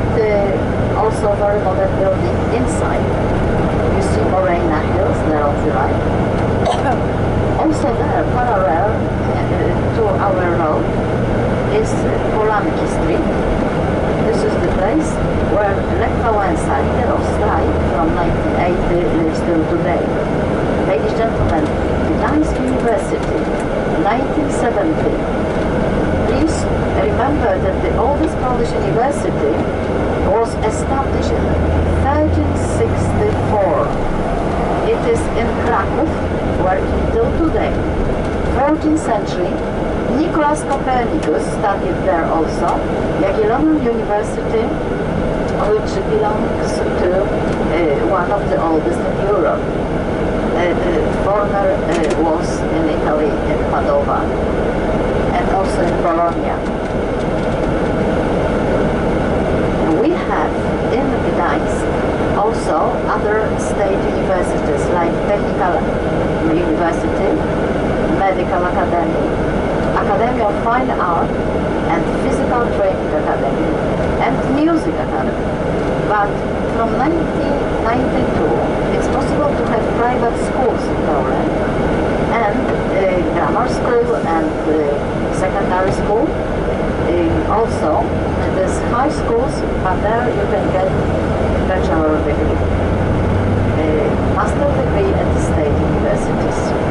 also very modern building inside. You see Morena Hills there on the right. Also there, parallel to our road, is Polanki Street. This is the place where Lech Wałęsa, leader of strike from 1980, lives till today. Ladies and gentlemen, Gdańsk University, 1970. Please remember that the oldest Polish university today. 13th century, Nicholas Copernicus studied there also. Jagiellonian University, which belongs to one of the oldest in Europe. The former was in Italy, in Padova, and also in Bologna. We have in Gdańsk also other state universities like Technical University, Medical Academy, Academy of Fine Art, and Physical Training Academy, and Music Academy. But from 1992, it's possible to have private schools in Poland, and grammar school and secondary school. Also, there's high schools, but there you can get bachelor degree, master degree at the state universities.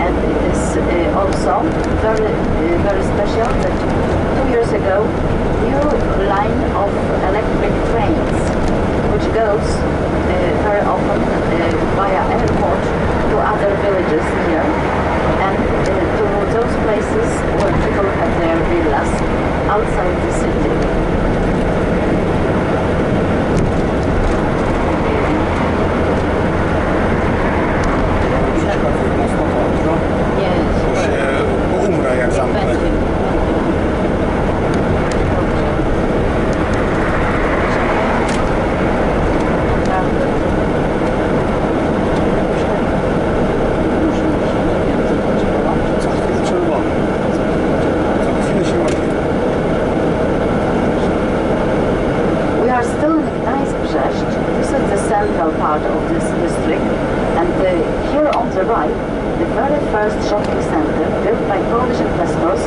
And it is also very special that 2 years ago, new line of electric trains, which goes very often via airport to other villages here, and to those places where people have their villas outside the city. Bo umrę jak zamknę. We are still in Gdańsk. This is the central part of this district, and here on the right, the very first shopping center built by Polish investors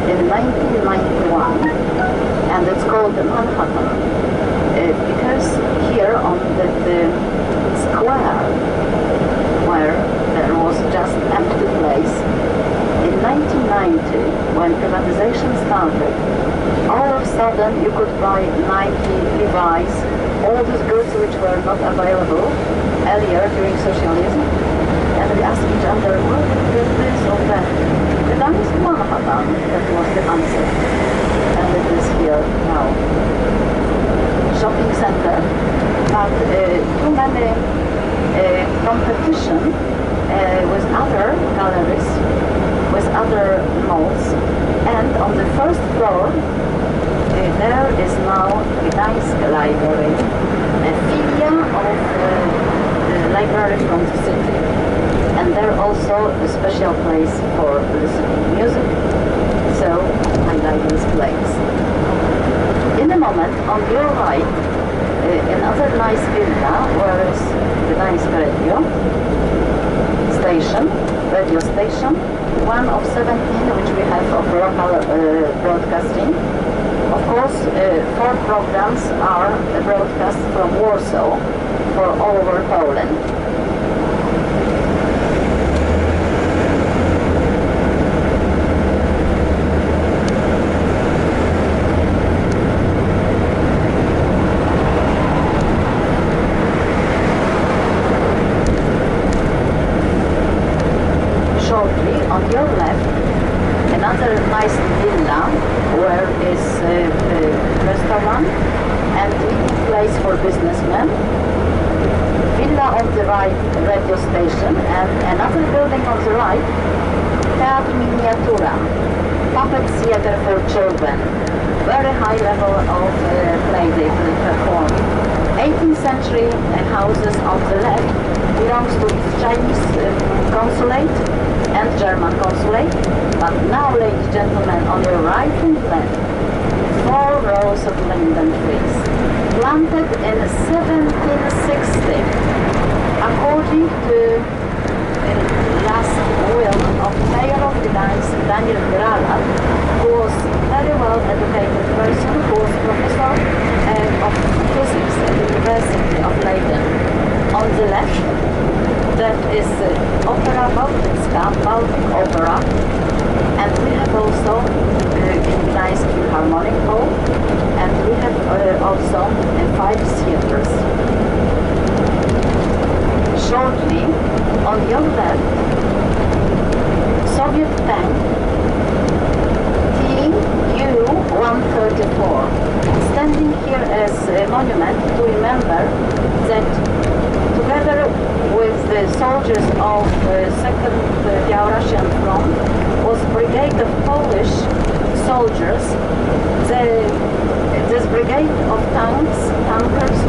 in 1991, and it's called Manhattan, because here on the square where there was just empty place, in 1990, when privatization started, all of a sudden you could buy Nike, Levi's, all these goods which were not available earlier during socialism. And we asked each other, what is this or that? Gdańsk, Manhattan, that was the answer. And it is here now. Shopping center, but too many competition with other galleries, with other malls. And on the first floor, there is now Gdańsk Library, a filial of the library from the city. And there also a special place for listening music, so I like this place. In a moment, on your right, another nice villa, where is Gdańsk radio station, one of 17 which we have of local broadcasting. Of course, 4 programs are broadcast from Warsaw for all over Poland. Shortly on your left, another nice villa where is a restaurant and meeting place for businessmen. Villa on the right, radio station, and another building on the right, Teatr Miniatura, puppet theater for children. Very high level of play they perform. 18th century houses on the left belongs to Chinese consulate and German consulate, but now, ladies and gentlemen, on your right and left, 4 rows of linden trees, planted in 1760, according to last will of Mayor of Gdańsk, Daniel Grala, who was very well educated person, who was professor of physics at the University of Leiden. On the left, that is Opera Bałtycka, Baltic Opera, and we have also in Gdańsk Philharmonic Hall, and we have also 5 theaters. Shortly, on your left, Soviet tank Tu-134, standing here as a monument to remember that together with the soldiers of the 2nd Belarusian Front was a brigade of Polish soldiers. This brigade of tankers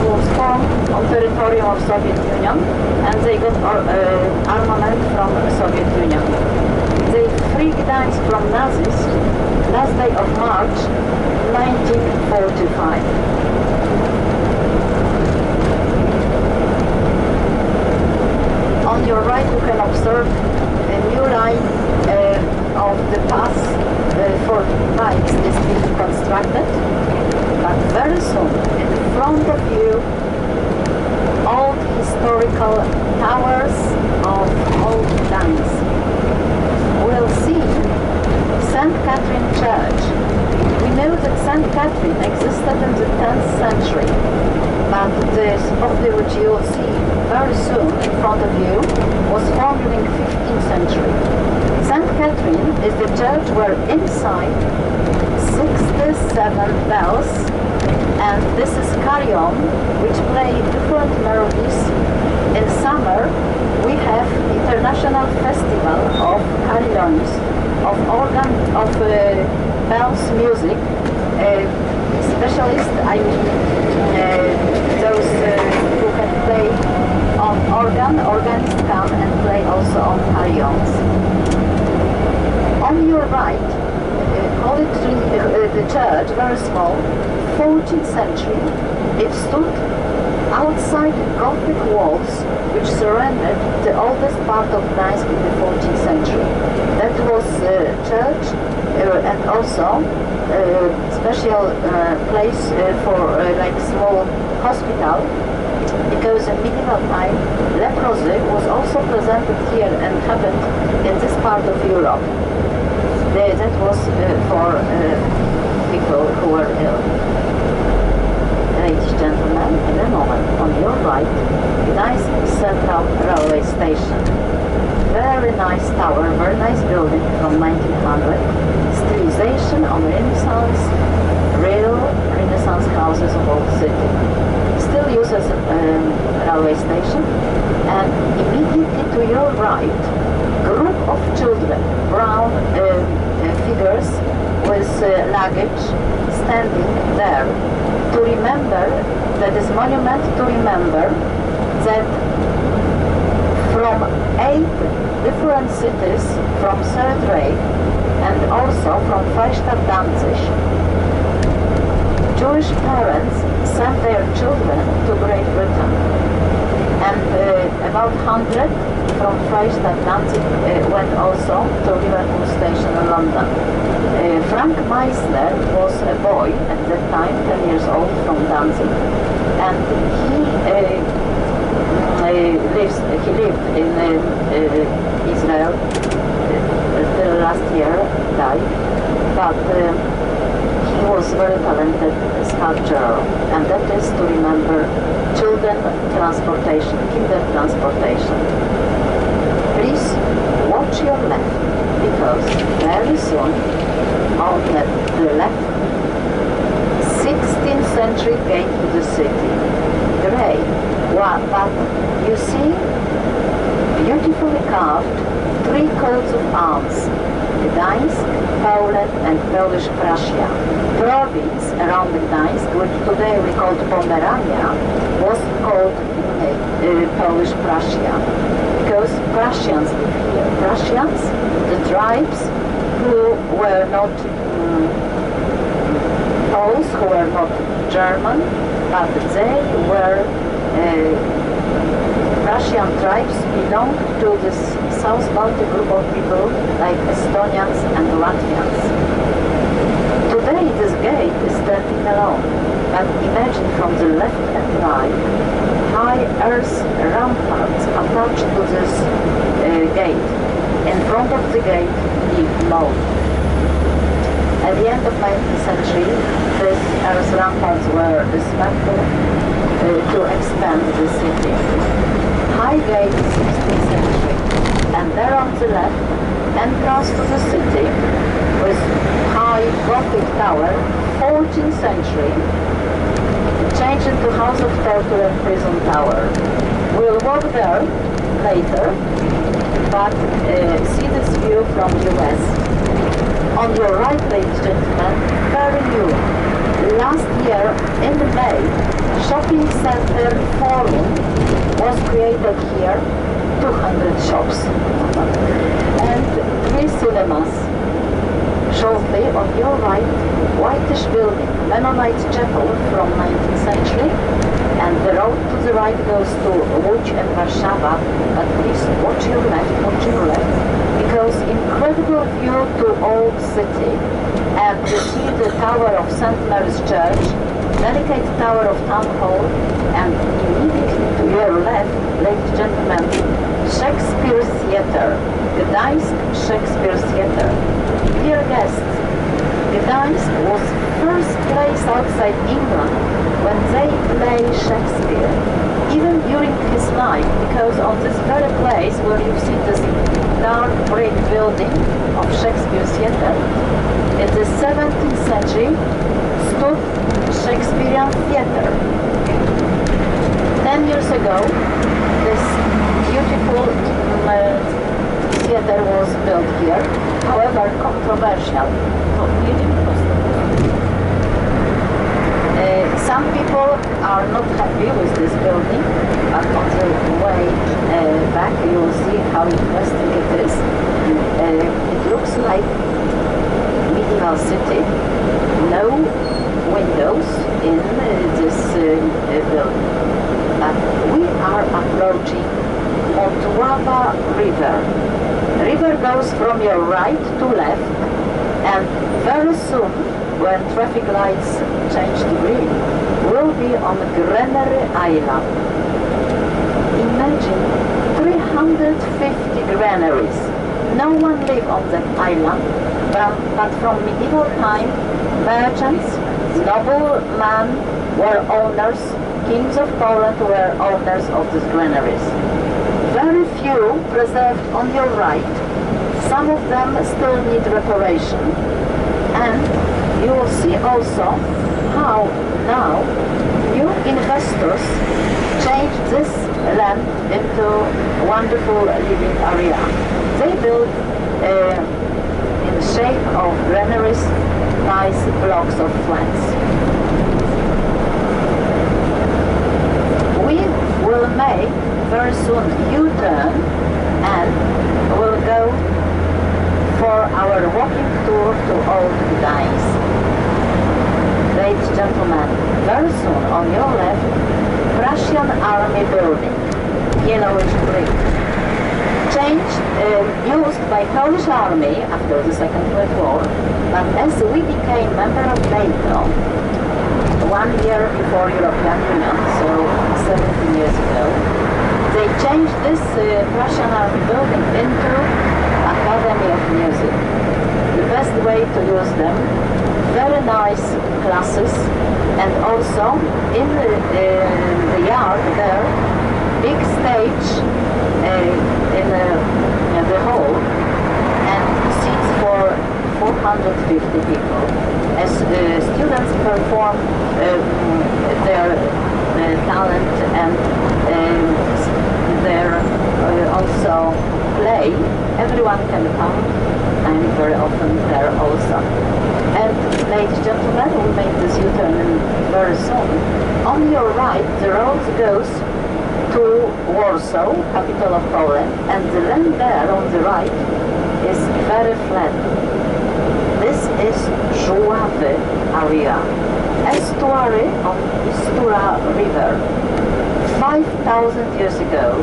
was formed on territorium of Soviet Union, and they got armament from Soviet Union. They freed Gdańsk from Nazis last day of March 1945. On your right you can observe a new line of the path for bikes is being constructed, but very soon in front of you old historical towers of old Gdańsk. cathedral, which you will see very soon in front of you, was founded in 15th century. St. Catherine is the church where inside 67 bells, and this is carillon, which play different melodies. In summer, we have international festival of carillons, of organ, of bells music. Specialists, I mean those who can play on organ, organists come and play also on carillons. On your right, the church, very small, 14th century, it stood outside Gothic walls which surrounded the oldest part of Gdańsk in the 14th century. That was a church and also special place for like small hospital, because in medieval time leprosy was also presented here and happened in this part of Europe. That was for people who were ill. Ladies and gentlemen, in a moment, on your right, Gdańsk Central Railway Station. Very nice tower, very nice building from 1900. Stylization on Renaissance, real Renaissance houses of old city. Still used as a railway station. And immediately to your right, group of children, brown figures with luggage standing there. To remember, that is monument to remember that from 8 different cities from Third Reich and also from Freistadt Danzig, Jewish parents sent their children to Great Britain, and about 100 from Freistadt Danzig went also to Liverpool Station in London. Frank Meissner was a boy at that time, 10 years old, from Danzig, and he lived in Israel till last year, died, but he was very talented sculptor, and that is to remember children transportation, kinder transportation. Please watch your left, because very soon on the left, 16th century gate to the city. Great. Well, but you see beautifully carved 3 coats of arms: Gdańsk, Poland and Polish Prussia. Province around Gdańsk, which today we call Pomerania, was called Polish Prussia, because Prussians live here. Prussians, the tribes who were not Poles, who were not German, but they were Prussian tribes belonged to the South Baltic group of people like Estonians and Latvians. Today this gate is standing alone, but imagine from the left and right high earth ramparts attached to this gate. In front of the gate lived moat. At the end of 19th century, these earth ramparts were dismantled to expand the city. High gate, 16th century, and there on the left, entrance to the city with high Gothic tower, 14th century, changed into House of Torture and Prison Tower. We'll walk there later, but see this view from the west. On your right, ladies and gentlemen, very new. Last year, in May, shopping center Forum was created here, 200 shops, and 3 cinemas. Shortly on your right, whitish building, Mennonite chapel from 19th century, and the road to the right goes to Łódź and Warszawa, but please watch your left, because incredible view to old city, and you see the tower of St. Mary's Church, delicate tower of Town Hall, and immediately to your left, ladies and gentlemen, Shakespeare Theatre, Gdańsk Shakespeare Theatre. Dear guests, Gdańsk was first place outside England when they play Shakespeare, even during his life, because on this very place where you see this dark brick building of Shakespeare's theater, in the 17th century stood Shakespearean theater. 10 years ago, this beautiful theater was built here, however controversial. Some people are not happy with this building, but on the way back you will see how interesting it is. It looks like medieval city, no windows in this building. But we are approaching Motława River. The river goes from your right to left, and very soon, when traffic lights change to green, will be on Granary Island. Imagine 350 granaries. No one lived on that island, but from medieval time, merchants, noblemen were owners, kings of Poland were owners of these granaries. Very few preserved on your right. Some of them still need reparation, and you will see also how now new investors change this land into a wonderful living area. They build in the shape of granaries nice blocks of flats. We will make very soon U-turn and will go for our walking tour to Old Gdańsk. Ladies and gentlemen, very soon on your left, Prussian Army building, yellowish brick. Changed, used by Polish Army after the Second World War, but as we became member of NATO 1 year before European Union, so 17 years ago, they changed this Prussian Army building into Academy of Music. The best way to use them, very nice classes, and also in the yard there, big stage in the hall, and seats for 450 people. As students perform their talent and their also play, everyone can come. I'm very often there also. And ladies and gentlemen, we make this U-turn very soon. On your right, the road goes to Warsaw, capital of Poland, and the land there on the right is very flat. This is Żuławy area, estuary of Istura River. 5,000 years ago,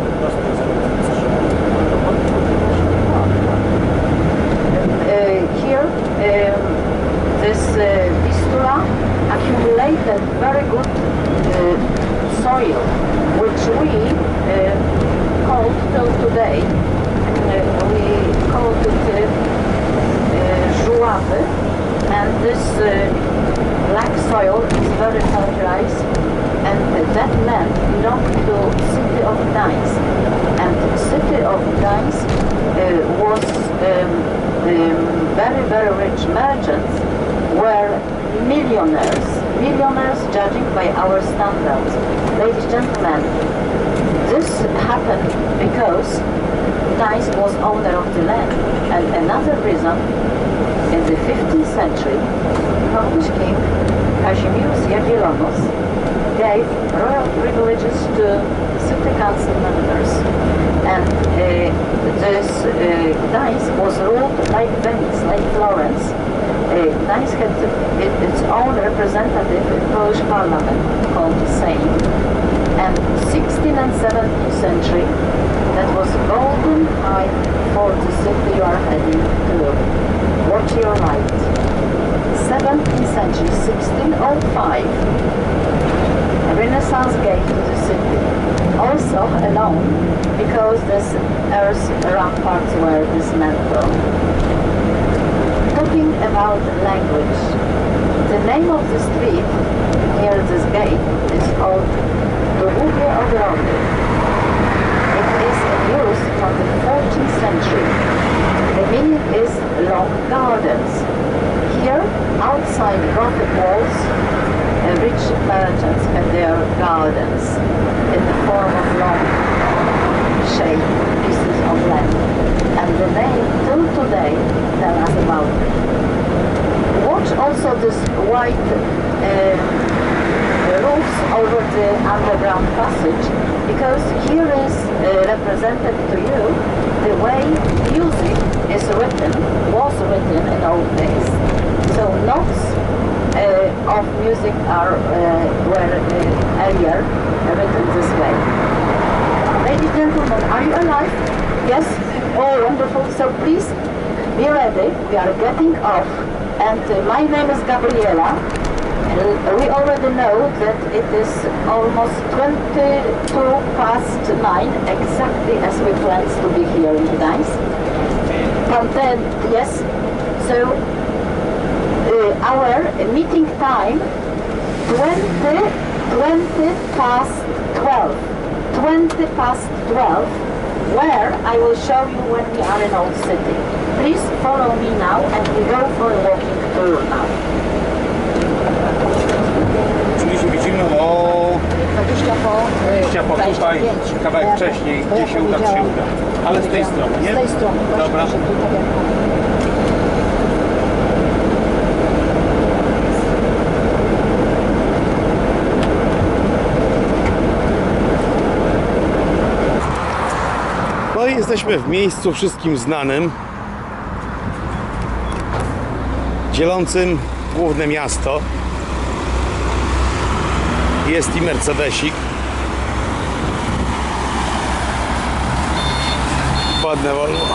here this Istura accumulated very good soil, which we call till today, we call it Żuławy, and this black soil is very fertilized, and that land belonged to city of Gdańsk, and city of Gdańsk was very, very rich merchants were millionaires judging by our standards. Ladies and gentlemen, this happened because Gdańsk was owner of the land, and another reason, in the 15th century, Polish king Kazimierz Jagiellonos gave royal privileges to city council members, and this Gdańsk was ruled like Venice, like Florence. Gdańsk had its own representative in Polish parliament called the Sejm, and 16th and 17th century, that was golden time for the city you are heading to. Watch your right. 17th century, 1605, Renaissance gave to the city. Also alone, because this earth's ramparts were dismantled. Talking about language, The name of the street near this gate is called Trójmieście. It is in use from the 14th century. The meaning is long gardens. Here, outside Gothic walls, rich merchants have their gardens in the form of long shaped pieces of land. And the name till today tell us about it. Watch also this white roofs over the underground passage, because here is represented to you the way music was written in old days. So notes of music were earlier written this way. Ladies and gentlemen, are you alive? Yes? Oh, wonderful. So please be ready. We are getting off. And my name is Gabriela. We already know that it is almost 9:22, exactly as we planned to be here in Gdańsk. And then, yes, so our meeting time 20 past 12. 20 past 12, where I will show you when we are in Old City. Please follow me now and we go for a walking tour now. Czyli się widzimy o 20 po tutaj, kawałek wcześniej, gdzie się uda, się uda. Ale z tej strony, nie? Z tej strony. Dobra. No i jesteśmy w miejscu wszystkim znanym, dzielącym główne miasto. Jest i Mercedesik. Ładne Volvo.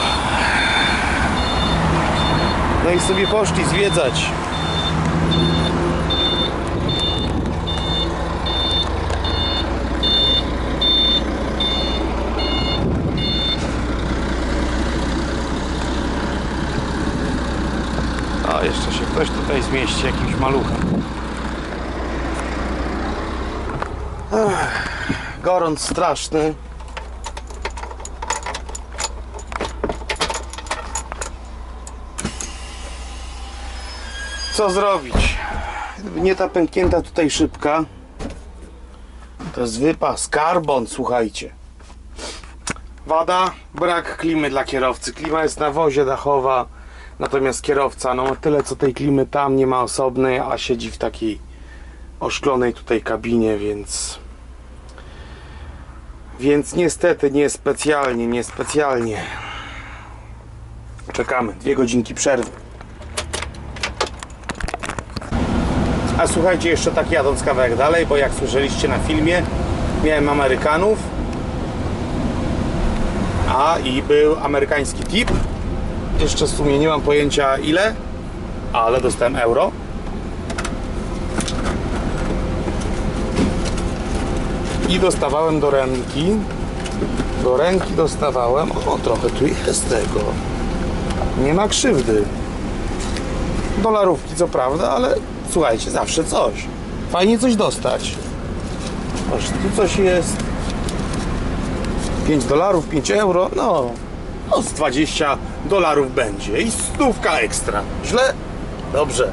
No i sobie poszli zwiedzać. A jeszcze się ktoś tutaj zmieści, jakimś maluchem. Gorąc straszny. Co zrobić? Gdyby nie ta pęknięta tutaj szybka, to jest wypas, karbon, słuchajcie. Wada, brak klimy dla kierowcy. Klima jest na wozie dachowa, natomiast kierowca, no tyle co tej klimy tam nie ma osobnej, a siedzi w takiej oszklonej tutaj kabinie, więc niestety niespecjalnie. Czekamy, 2 godzinki przerwy. A słuchajcie, jeszcze tak jadąc kawałek dalej, bo jak słyszeliście na filmie, miałem Amerykanów, i był amerykański tip. Jeszcze w sumie nie mam pojęcia ile, ale dostałem euro. I dostawałem do ręki dostawałem, trochę tu jest tego, nie ma krzywdy, dolarówki co prawda, ale słuchajcie, zawsze coś, fajnie coś dostać. Aż tu coś jest, 5 dolarów, 5 euro, no z 20 dolarów będzie i 100 ekstra, źle? Dobrze.